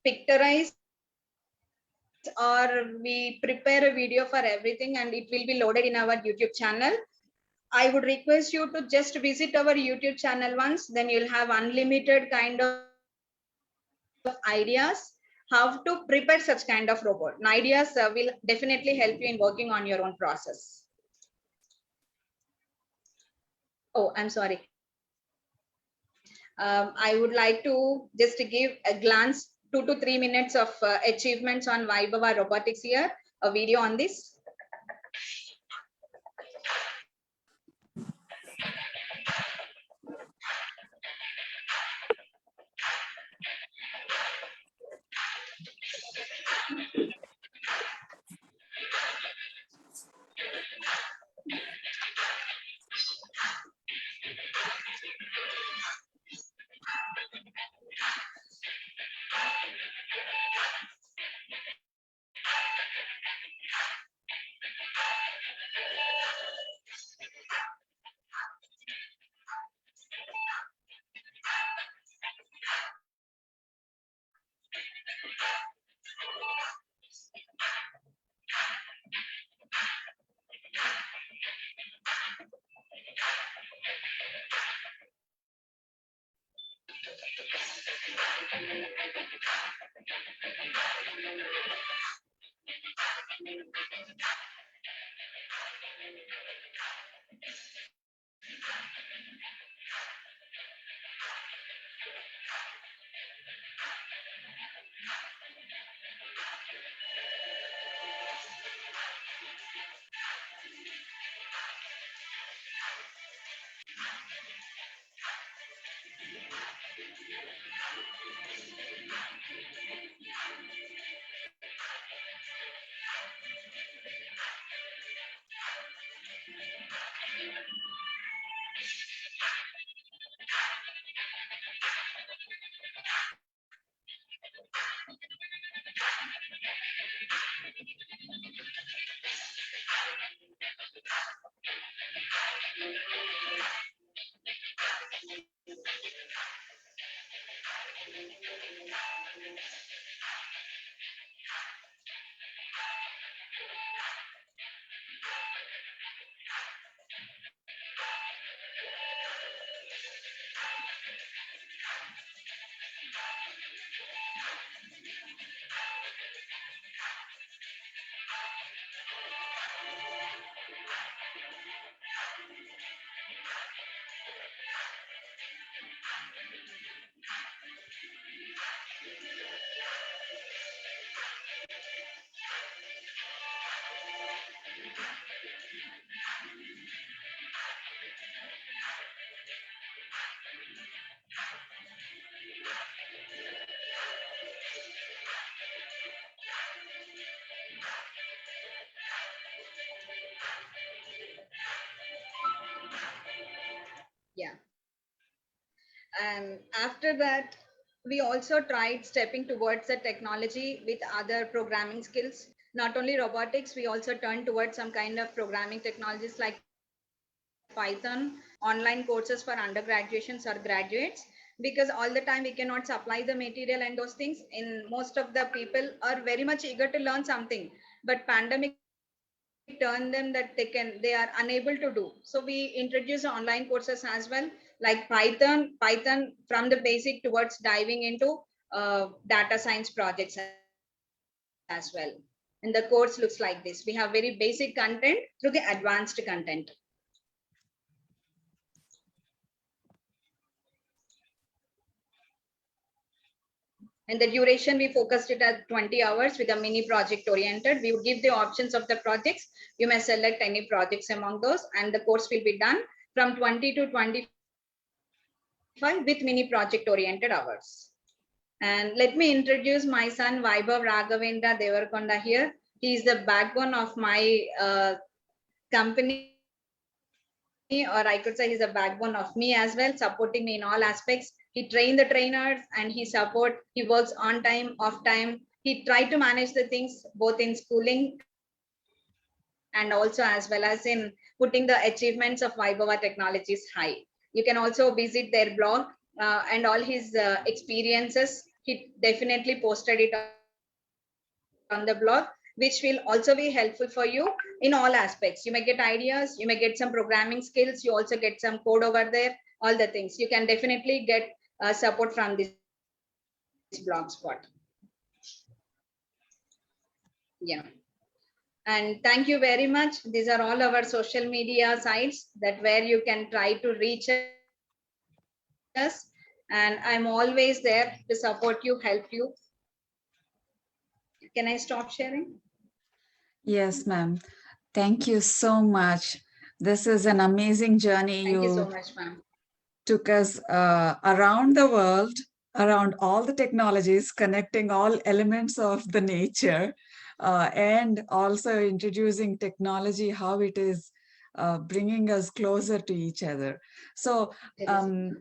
pictorize, or we prepare a video for everything, and it will be loaded in our YouTube channel. I would request you to just visit our YouTube channel once, then you'll have unlimited kind of ideas how to prepare such kind of robot. And ideas will definitely help you in working on your own process. Oh, I'm sorry. I would like to just give a glance 2 to 3 minutes of achievements on Vaibhava robotics here, a video on this. Yeah. And after that, we also tried stepping towards the technology with other programming skills. Not only robotics, we also turned towards some kind of programming technologies like Python, online courses for undergraduates or graduates, because all the time we cannot supply the material and those things. In most of the people are very much eager to learn something, but pandemic turn them that they are unable to do. So we introduce online courses as well, like Python from the basic towards diving into data science projects as well. And the course looks like this. We have very basic content through the advanced content. And the duration, we focused it at 20 hours with a mini project oriented. We would give the options of the projects. You may select any projects among those, and the course will be done from 20 to 25 with mini project oriented hours. And let me introduce my son, Vaibhav Raghavendra Devarakonda here. He is the backbone of my company, or I could say he's a backbone of me as well, supporting me in all aspects. He trained the trainers and he works on time, off time. He tried to manage the things both in schooling and also as well as in putting the achievements of Vaibhava Technologies high. You can also visit their blog and all his experiences. He definitely posted it on the blog, which will also be helpful for you in all aspects. You may get ideas, you may get some programming skills, you also get some code over there, all the things. You can definitely get support from this blog spot. Yeah. And thank you very much. These are all our social media sites that where you can try to reach us. And I'm always there to support you, help you. Can I stop sharing? Yes, ma'am. Thank you so much. This is an amazing journey. Thank you so You much, ma'am. took us around the world, around all the technologies, connecting all elements of the nature, and also introducing technology, how it is bringing us closer to each other. So um,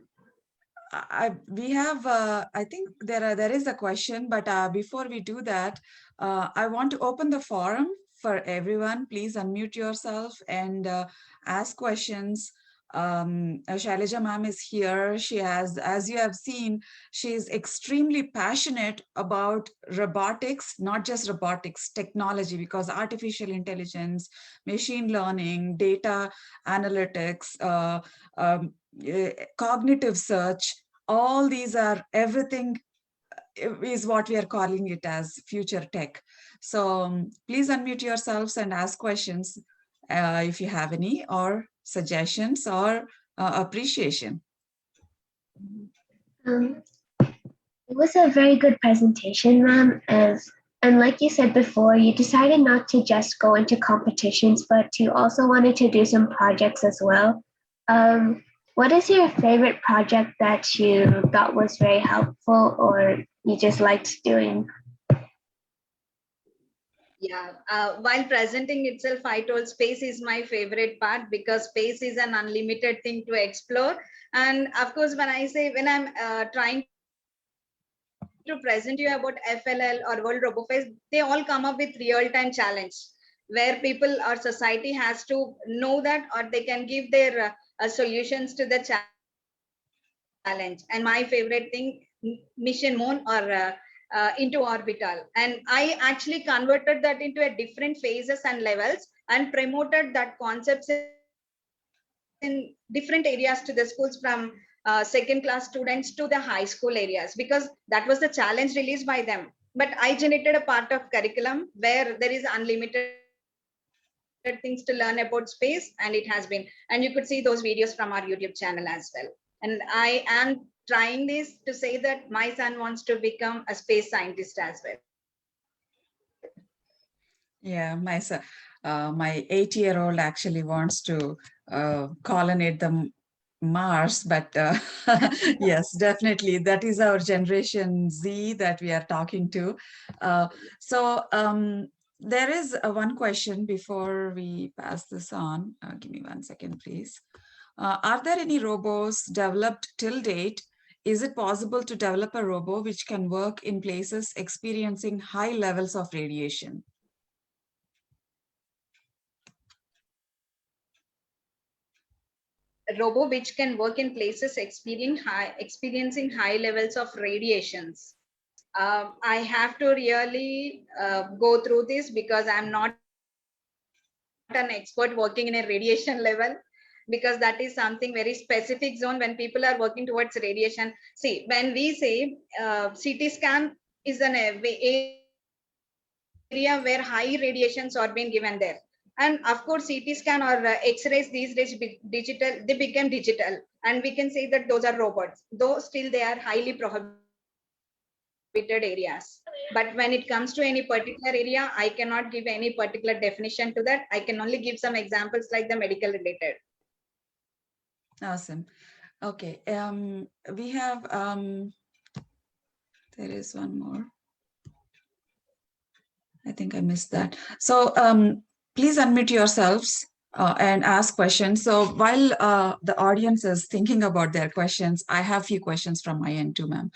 we have, I think there is a question, but before we do that, I want to open the forum for everyone. Please unmute yourself and ask questions. Shailaja ma'am is here. She has, as you have seen, she is extremely passionate about robotics, not just robotics, technology, because artificial intelligence, machine learning, data analytics, cognitive search, all these are everything is what we are calling it as future tech. So please unmute yourselves and ask questions if you have any, or suggestions, or appreciation. It was a very good presentation, ma'am. And like you said before, you decided not to just go into competitions, but you also wanted to do some projects as well. What is your favorite project that you thought was very helpful or you just liked doing? Yeah, while presenting itself, I told space is my favorite part because space is an unlimited thing to explore. And of course, when I'm trying to present you about FLL or World RoboFest, they all come up with real-time challenge where people or society has to know that, or they can give their solutions to the challenge. And my favorite thing, Mission Moon or into orbital. And I actually converted that into a different phases and levels and promoted that concepts in different areas to the schools, from second class students to the high school areas, because that was the challenge released by them. But I generated a part of curriculum where there is unlimited things to learn about space, and it has been, and you could see those videos from our YouTube channel as well. And I am trying this to say that my son wants to become a space scientist as well. Yeah, my 8-year-old actually wants to colonate the Mars, but yes, definitely that is our Generation Z that we are talking to. So there is one question before we pass this on. Give me 1 second, please. Are there any robots developed till date? Is it possible to develop a robot which can work in places experiencing high levels of radiation? A robo which can work in places experiencing high levels of radiations. I have to really go through this because I'm not an expert working in a radiation level, because that is something very specific zone when people are working towards radiation. See, when we say CT scan is an area where high radiations are being given there. And of course, CT scan or X-rays these days digital, they became digital, and we can say that those are robots, though still they are highly prohibited areas. But when it comes to any particular area, I cannot give any particular definition to that. I can only give some examples like the medical related. Awesome. Okay. We have, there is one more. I think I missed that. So please unmute yourselves and ask questions. So while the audience is thinking about their questions, I have a few questions from my end too, ma'am.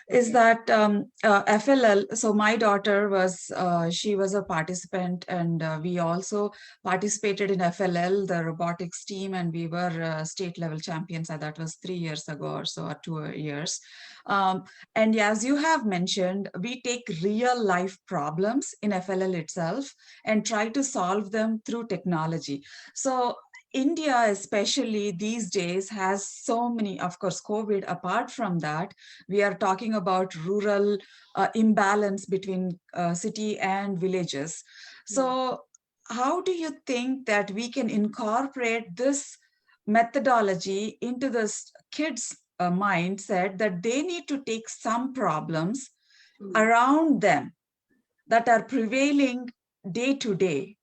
Is that FLL, so my daughter was, she was a participant, and we also participated in FLL, the robotics team, and we were state level champions. That was 3 years ago or so, or 2 years. And as you have mentioned, we take real life problems in FLL itself and try to solve them through technology. So India, especially these days, has so many, of course, COVID. Apart from that, we are talking about rural imbalance between city and villages. So how do you think that we can incorporate this methodology into the kids' mindset that they need to take some problems around them that are prevailing day to day,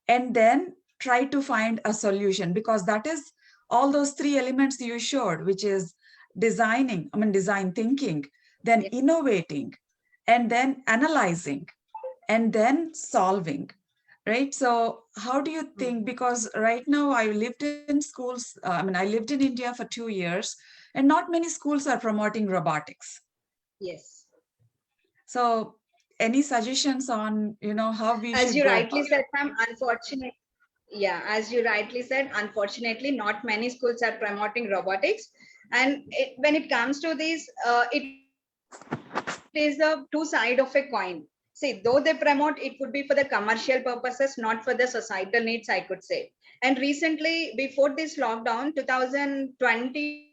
and then try to find a solution, because that is all those three elements you showed, which is design thinking, then Yes. innovating, and then analyzing, and then solving, right? So how do you think, because right now I lived in schools, I lived in India for 2 years, and not many schools are promoting robotics. Yes. So any suggestions on, how we As should you go rightly about said, Sam, unfortunately, yeah, as you rightly said, unfortunately, not many schools are promoting robotics. And when it comes to this, it is the two side of a coin. See, though they promote, it would be for the commercial purposes, not for the societal needs, I could say. And recently, before this lockdown, 2020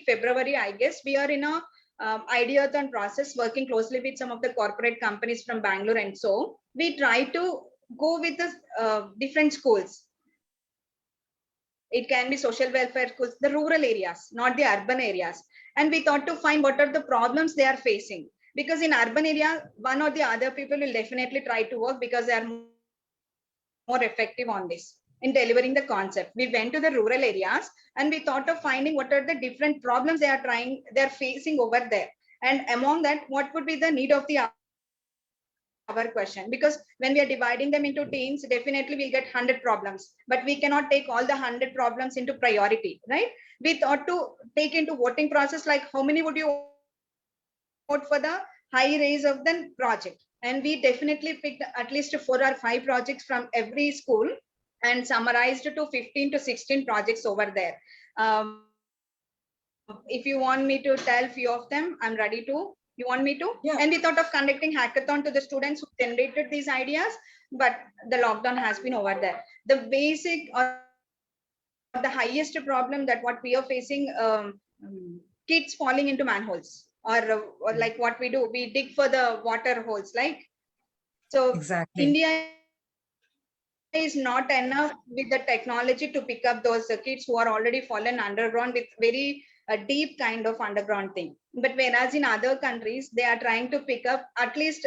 February, I guess, we are in a ideathon process, working closely with some of the corporate companies from Bangalore, and so we try to go with the different schools. It can be social welfare schools, the rural areas, not the urban areas. And we thought to find what are the problems they are facing. Because in urban area, one or the other people will definitely try to work because they are more effective on this in delivering the concept. We went to the rural areas and we thought of finding what are the different problems they're facing over there. And among that, what would be the need of the our question, because when we are dividing them into teams, definitely we'll get 100 problems, but we cannot take all the 100 problems into priority, right? We thought to take into voting process, like how many would you vote for the high raise of the project, and we definitely picked at least 4 or 5 projects from every school and summarized to 15 to 16 projects over there. If you want me to tell few of them, I'm ready to. You want me to? Yeah. And we thought of conducting hackathon to the students who generated these ideas, but the lockdown has been over there. The basic or the highest problem that what we are facing, kids falling into manholes, or like what we do, we dig for the water holes, like. So exactly? India is not enough with the technology to pick up those kids who are already fallen underground with very deep kind of underground thing. But whereas in other countries, they are trying to pick up at least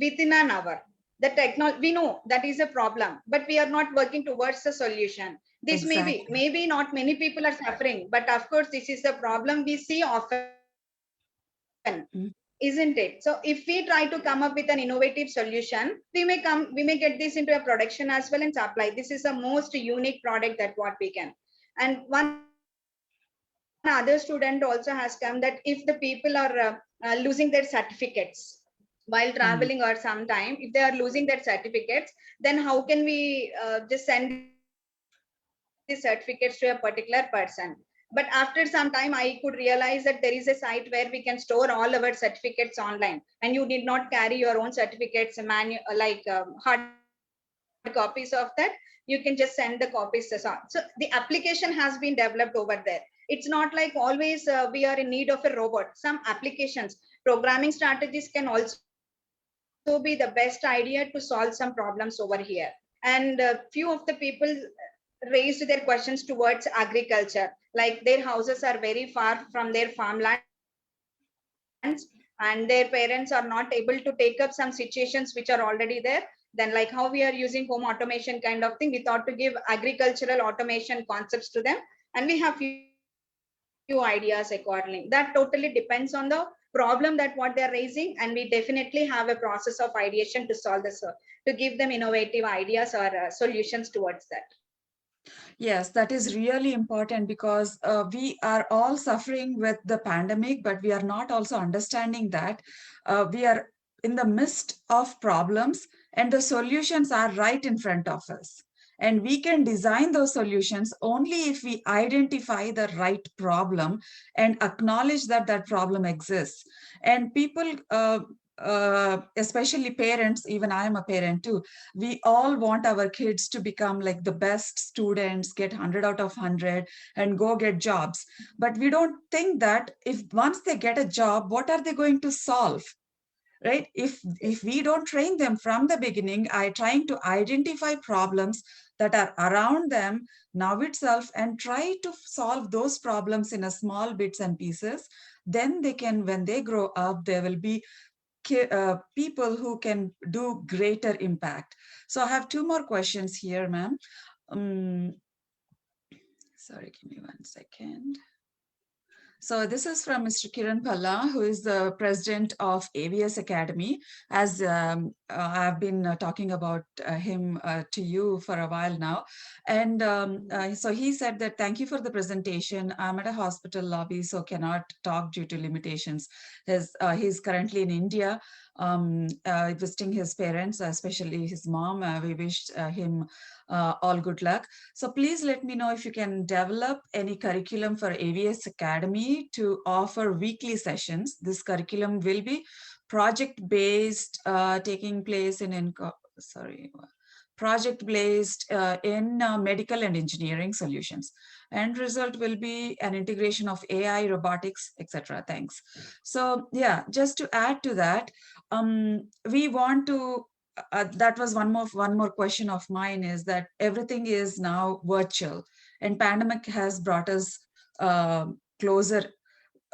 within an hour. The technology, we know that is a problem, but we are not working towards the solution. This Exactly. maybe not many people are suffering, but of course, this is a problem we see often, Mm. isn't it? So if we try to come up with an innovative solution, we may get this into a production as well and supply. This is the most unique product that what we can. And one other student also has come that if the people are losing their certificates while traveling or sometime, if they are losing their certificates, then how can we just send the certificates to a particular person? But after some time, I could realize that there is a site where we can store all our certificates online, and you need not carry your own certificates, hard copies of that. You can just send the copies to some. So the application has been developed over there. It's not like always we are in need of a robot. Some applications, programming strategies can also be the best idea to solve some problems over here. And few of the people raised their questions towards agriculture, like their houses are very far from their farmlands and their parents are not able to take up some situations which are already there. Then like how we are using home automation kind of thing, we thought to give agricultural automation concepts to them, and we have few ideas accordingly. That totally depends on the problem that what they're raising, and we definitely have a process of ideation to solve this, to give them innovative ideas or solutions towards that. Yes, that is really important, because we are all suffering with the pandemic, but we are not also understanding that we are in the midst of problems and the solutions are right in front of us. And we can design those solutions only if we identify the right problem and acknowledge that that problem exists. And people, especially parents, even I am a parent too, we all want our kids to become like the best students, get 100 out of 100 and go get jobs. But we don't think that if once they get a job, what are they going to solve? Right? If we don't train them from the beginning, I trying to identify problems that are around them now itself and try to solve those problems in a small bits and pieces, then they can, when they grow up, they will be people who can do greater impact. So I have 2 more questions here, ma'am. Sorry, give me 1 second. So this is from Mr. Kiran Palla, who is the president of AVS Academy. As I've been talking about him to you for a while now. And so he said that, thank you for the presentation. I'm at a hospital lobby, so cannot talk due to limitations. He's currently in India, visiting his parents, especially his mom. We wish him all good luck. So please let me know if you can develop any curriculum for AVS Academy to offer weekly sessions. This curriculum will be project-based, taking place in project-based in medical and engineering solutions. End result will be an integration of AI, robotics, etc. Thanks. So yeah, just to add to that, we want to that was one more question of mine, is that everything is now virtual, and pandemic has brought us closer,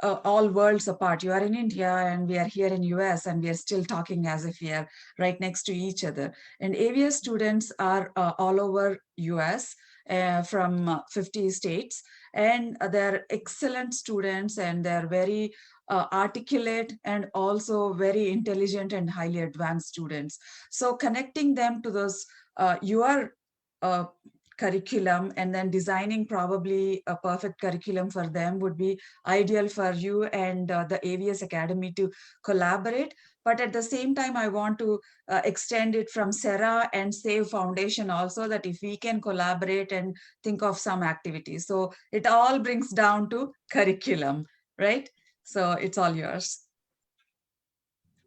all worlds apart. You are in India and we are here in US, and we are still talking as if we are right next to each other. And AVS students are all over US, from 50 states, and they're excellent students, and they're very articulate and also very intelligent and highly advanced students. So connecting them to those your curriculum, and then designing probably a perfect curriculum for them, would be ideal for you and the AVS Academy to collaborate. But at the same time, I want to extend it from Sera and Save Foundation also, that if we can collaborate and think of some activities. So it all brings down to curriculum, right? So it's all yours.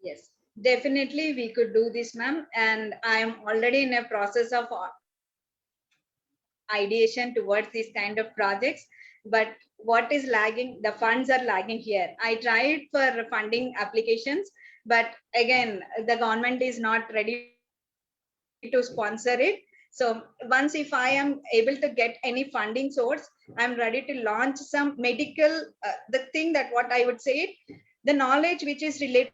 Yes, definitely we could do this, ma'am. And I'm already in a process of ideation towards these kind of projects. But what is lagging? The funds are lagging here. I tried for funding applications, but again, the government is not ready to sponsor it. So once if I am able to get any funding source, I'm ready to launch some medical, the thing that what I would say, the knowledge which is related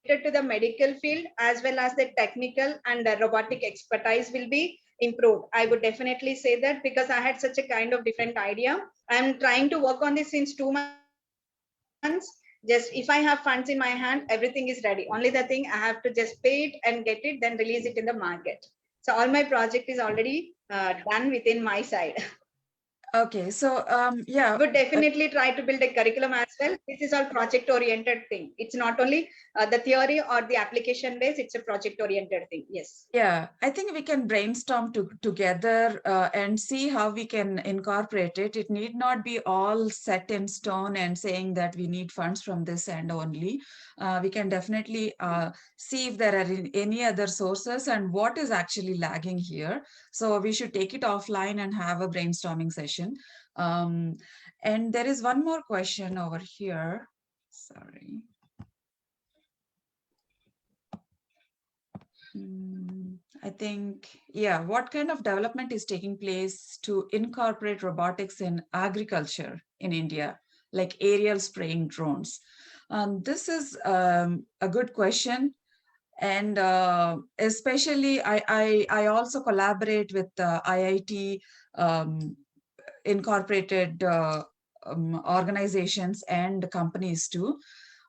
to the medical field as well as the technical and the robotic expertise will be improved. I would definitely say that, because I had such a kind of different idea. I'm trying to work on this since 2 months. Just if I have funds in my hand, everything is ready. Only the thing I have to just pay it and get it, then release it in the market. So all my project is already done within my side. Okay, so yeah. Would definitely try to build a curriculum as well. This is all project oriented thing. It's not only the theory or the application based, it's a project oriented thing. Yes. Yeah, I think we can brainstorm together and see how we can incorporate it. It need not be all set in stone and saying that we need funds from this end only. We can definitely see if there are any other sources and what is actually lagging here. So we should take it offline and have a brainstorming session. And there is one more question over here. Sorry. I think, yeah, what kind of development is taking place to incorporate robotics in agriculture in India, like aerial spraying drones? This is a good question. And especially, I also collaborate with IIT incorporated organizations and companies too.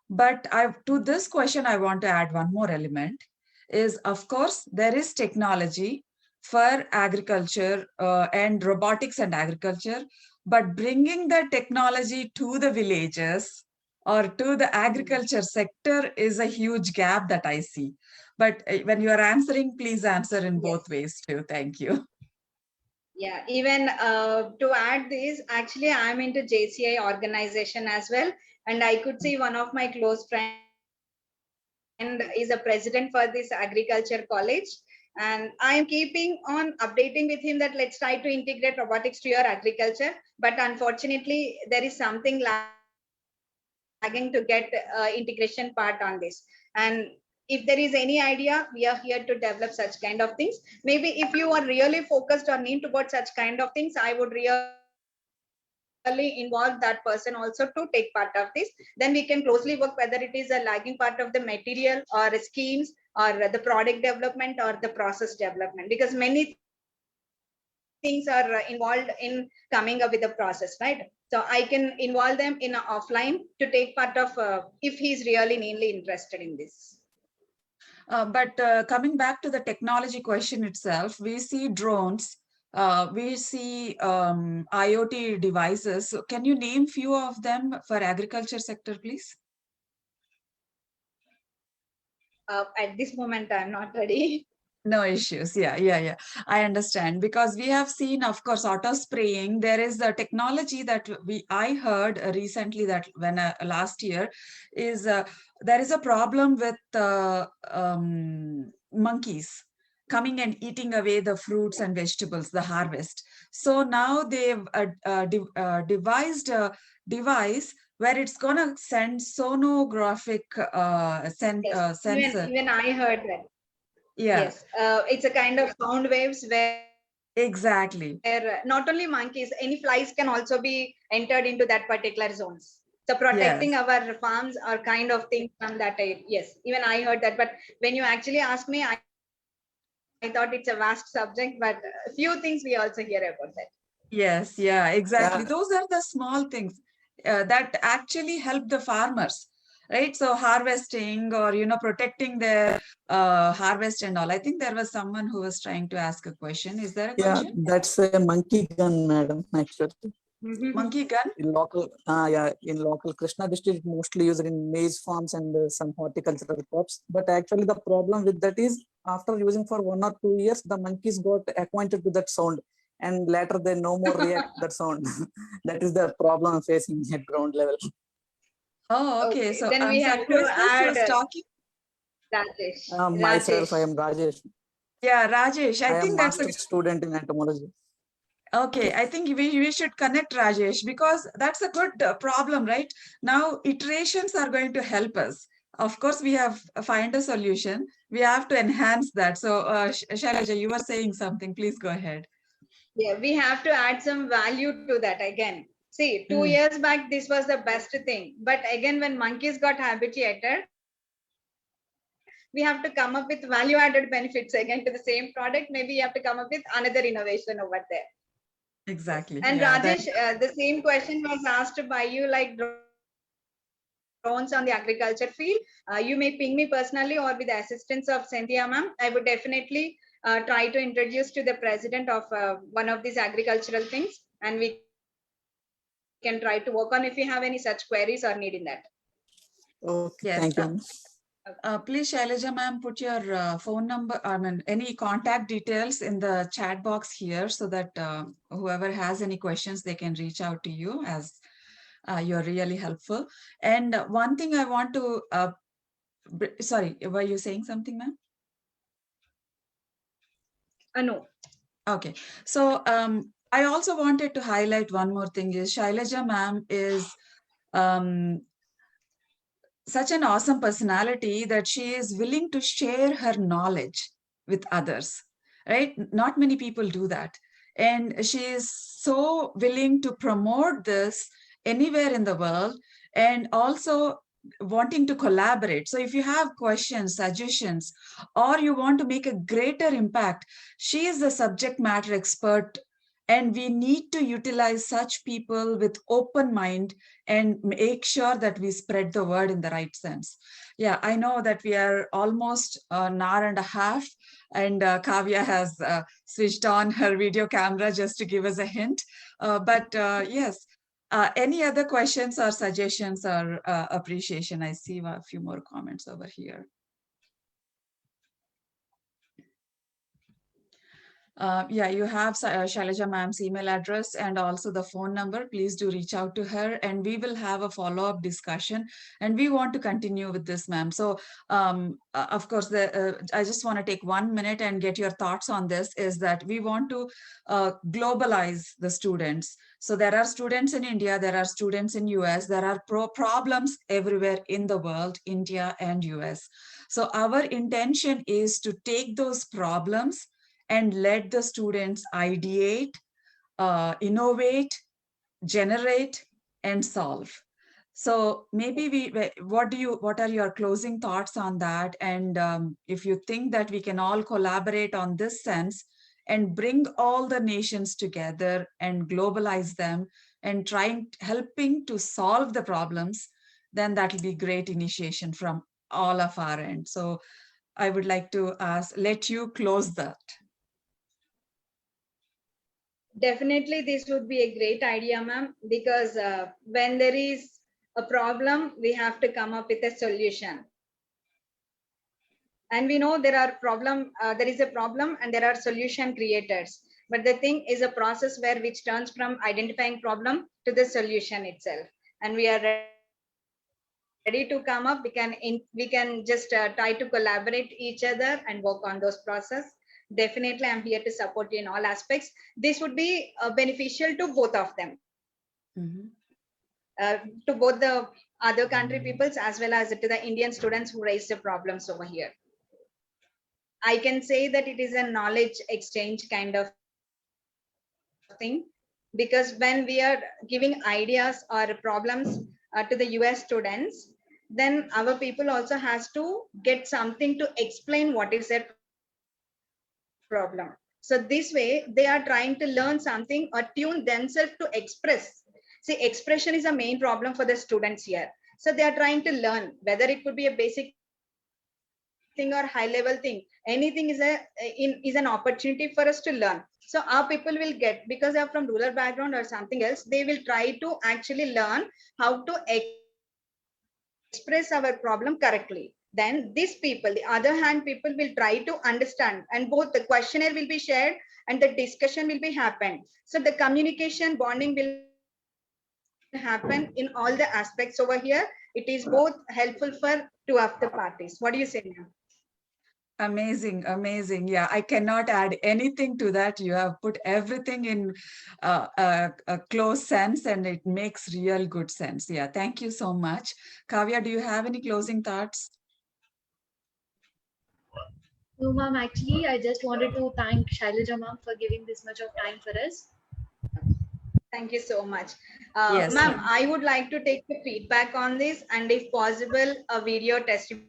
But to this question, I want to add one more element. Is, of course, there is technology for agriculture and robotics and agriculture, but bringing the technology to the villages or to the agriculture sector is a huge gap that I see. But when you are answering, please answer in both ways too. Thank you. Yeah, even to add this, actually, I'm into JCI organization as well. And I could see one of my close friends is a president for this agriculture college. And I am keeping on updating with him that let's try to integrate robotics to your agriculture. But unfortunately, there is something lagging to get integration part on this. And if there is any idea, we are here to develop such kind of things. Maybe if you are really focused or need to about such kind of things, I would really involve that person also to take part of this. Then we can closely work whether it is a lagging part of the material or schemes or the product development or the process development, because many things are involved in coming up with a process, right? So I can involve them in a offline to take part of if he's really mainly interested in this. But coming back to the technology question itself, we see drones, we see IoT devices. So can you name few of them for agriculture sector, please? At this moment, I'm not ready. No issues. Yeah. I understand, because we have seen, of course, auto spraying. There is a technology that I heard recently that when last year is there is a problem with monkeys coming and eating away the fruits and vegetables, the harvest. So now they've devised a device where it's gonna send sonographic Yes, sensor. even I heard that. Yeah, Yes, it's a kind of sound waves where exactly. not only monkeys, any flies can also be entered into that particular zones. So Yes. protecting our farms are kind of things from that. Yes, even I heard that. But when you actually asked me, I thought it's a vast subject, but a few things we also hear about that. Yes, yeah, exactly. Yeah, Those are the small things that actually help the farmers, right? So harvesting or, protecting their harvest and all. I think there was someone who was trying to ask a question. Is there a yeah, question? that's a monkey gun, madam, actually. Monkey gun? In local Krishna district, mostly used in maize farms and some horticultural crops. But actually, the problem with that is after using for 1 or 2 years, the monkeys got acquainted to that sound, and later they no more react that sound. That is the problem facing at ground level. Oh, okay. Okay, So then I'm we have sorry, who to is this who add is talking? Rajesh. Myself, I Rajesh. am Rajesh. Yeah, Rajesh. I I am think that's a master student in entomology. Okay, I think we should connect Rajesh, because that's a good problem, right? Now iterations are going to help us. Of course, we have find a solution. We have to enhance that. So, Shailaja, you were saying something. Please go ahead. Yeah, we have to add some value to that again. See, 2 years back, this was the best thing. But again, when monkeys got habituated, we have to come up with value added benefits again to the same product. Maybe you have to come up with another innovation over there. Exactly. And Yeah, that Rajesh, the same question was asked by you, like drones on the agriculture field. You may ping me personally or with the assistance of Cynthia ma'am. I would definitely try to introduce to the president of one of these agricultural things, and we can try to work on if you have any such queries or need in that. Okay, yes. thank you. Please, Shailaja ma'am, put your phone number, I mean, any contact details in the chat box here, so that whoever has any questions, they can reach out to you, as you're really helpful. And one thing I want to, sorry, were you saying something, ma'am? No. Okay, so I also wanted to highlight one more thing is Shailaja ma'am is such an awesome personality that she is willing to share her knowledge with others, right? Not many people do that. And she is so willing to promote this anywhere in the world, and also wanting to collaborate. So if you have questions, suggestions, or you want to make a greater impact, she is the subject matter expert. And we need to utilize such people with open mind and make sure that we spread the word in the right sense. Yeah, I know that we are almost an hour and a half, and Kavya has switched on her video camera just to give us a hint. But yes, any other questions or suggestions or appreciation? I see a few more comments over here. Yeah, you have Shailaja ma'am's email address and also the phone number. Please do reach out to her, and we will have a follow-up discussion. And we want to continue with this, ma'am. So, of course, I just want to take 1 minute and get your thoughts on this. Is that we want to globalize the students. So there are students in India, there are students in US, there are problems everywhere in the world, India and US. So our intention is to take those problems and let the students ideate, innovate, generate, and solve. So maybe what are your closing thoughts on that? And if you think that we can all collaborate on this sense and bring all the nations together and globalize them and helping to solve the problems, then that will be great initiation from all of our end. So I would like to let you close that. Definitely, this would be a great idea, ma'am, because when there is a problem, we have to come up with a solution. And we know there is a problem and there are solution creators. But the thing is a process which turns from identifying problem to the solution itself. And we are ready to come up. We can just try to collaborate each other and work on those process. Definitely, I'm here to support you in all aspects. This would be beneficial to both of them, to both the other country peoples as well as to the Indian students who raise the problems over here. I can say that it is a knowledge exchange kind of thing, because when we are giving ideas or problems to the US students, then our people also has to get something to explain what is their problem. So this way they are trying to learn something or tune themselves to express. See, expression is a main problem for the students here. So they are trying to learn, whether it could be a basic thing or high level thing. Anything is an opportunity for us to learn. So our people will get, because they are from rural background or something else, they will try to actually learn how to express our problem correctly. Then these people, the other hand, people will try to understand, and both the questionnaire will be shared and the discussion will be happened. So the communication bonding will happen in all the aspects over here. It is both helpful for two of the parties. What do you say, ma'am? Amazing, amazing. Yeah, I cannot add anything to that. You have put everything in a close sense, and it makes real good sense. Yeah, thank you so much. Kavya, do you have any closing thoughts? No, ma'am, actually, I just wanted to thank Shailaja ma'am for giving this much of time for us. Thank you so much. Yes, Ma'am, ma'am. I would like to take the feedback on this, and if possible, a video testimonial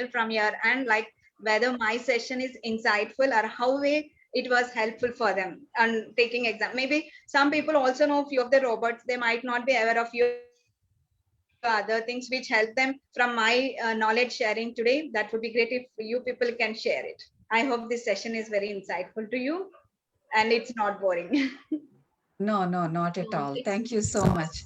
from your end, like whether my session is insightful or how way it was helpful for them and taking exam. Maybe some people also know few of the robots, they might not be aware of few other things which help them from my knowledge sharing today. That would be great if you people can share it. I hope this session is very insightful to you and it's not boring. No, no, not at all. Thank you so much.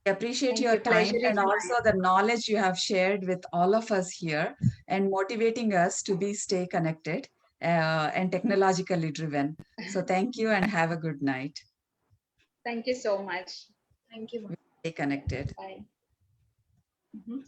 I appreciate Thank your you. time Pleasure is and also mine. the knowledge you have shared with all of us here and motivating us to stay connected and technologically driven. So thank you and have a good night. Thank you so much. Thank you, ma'am. Stay connected. Bye. Mhm.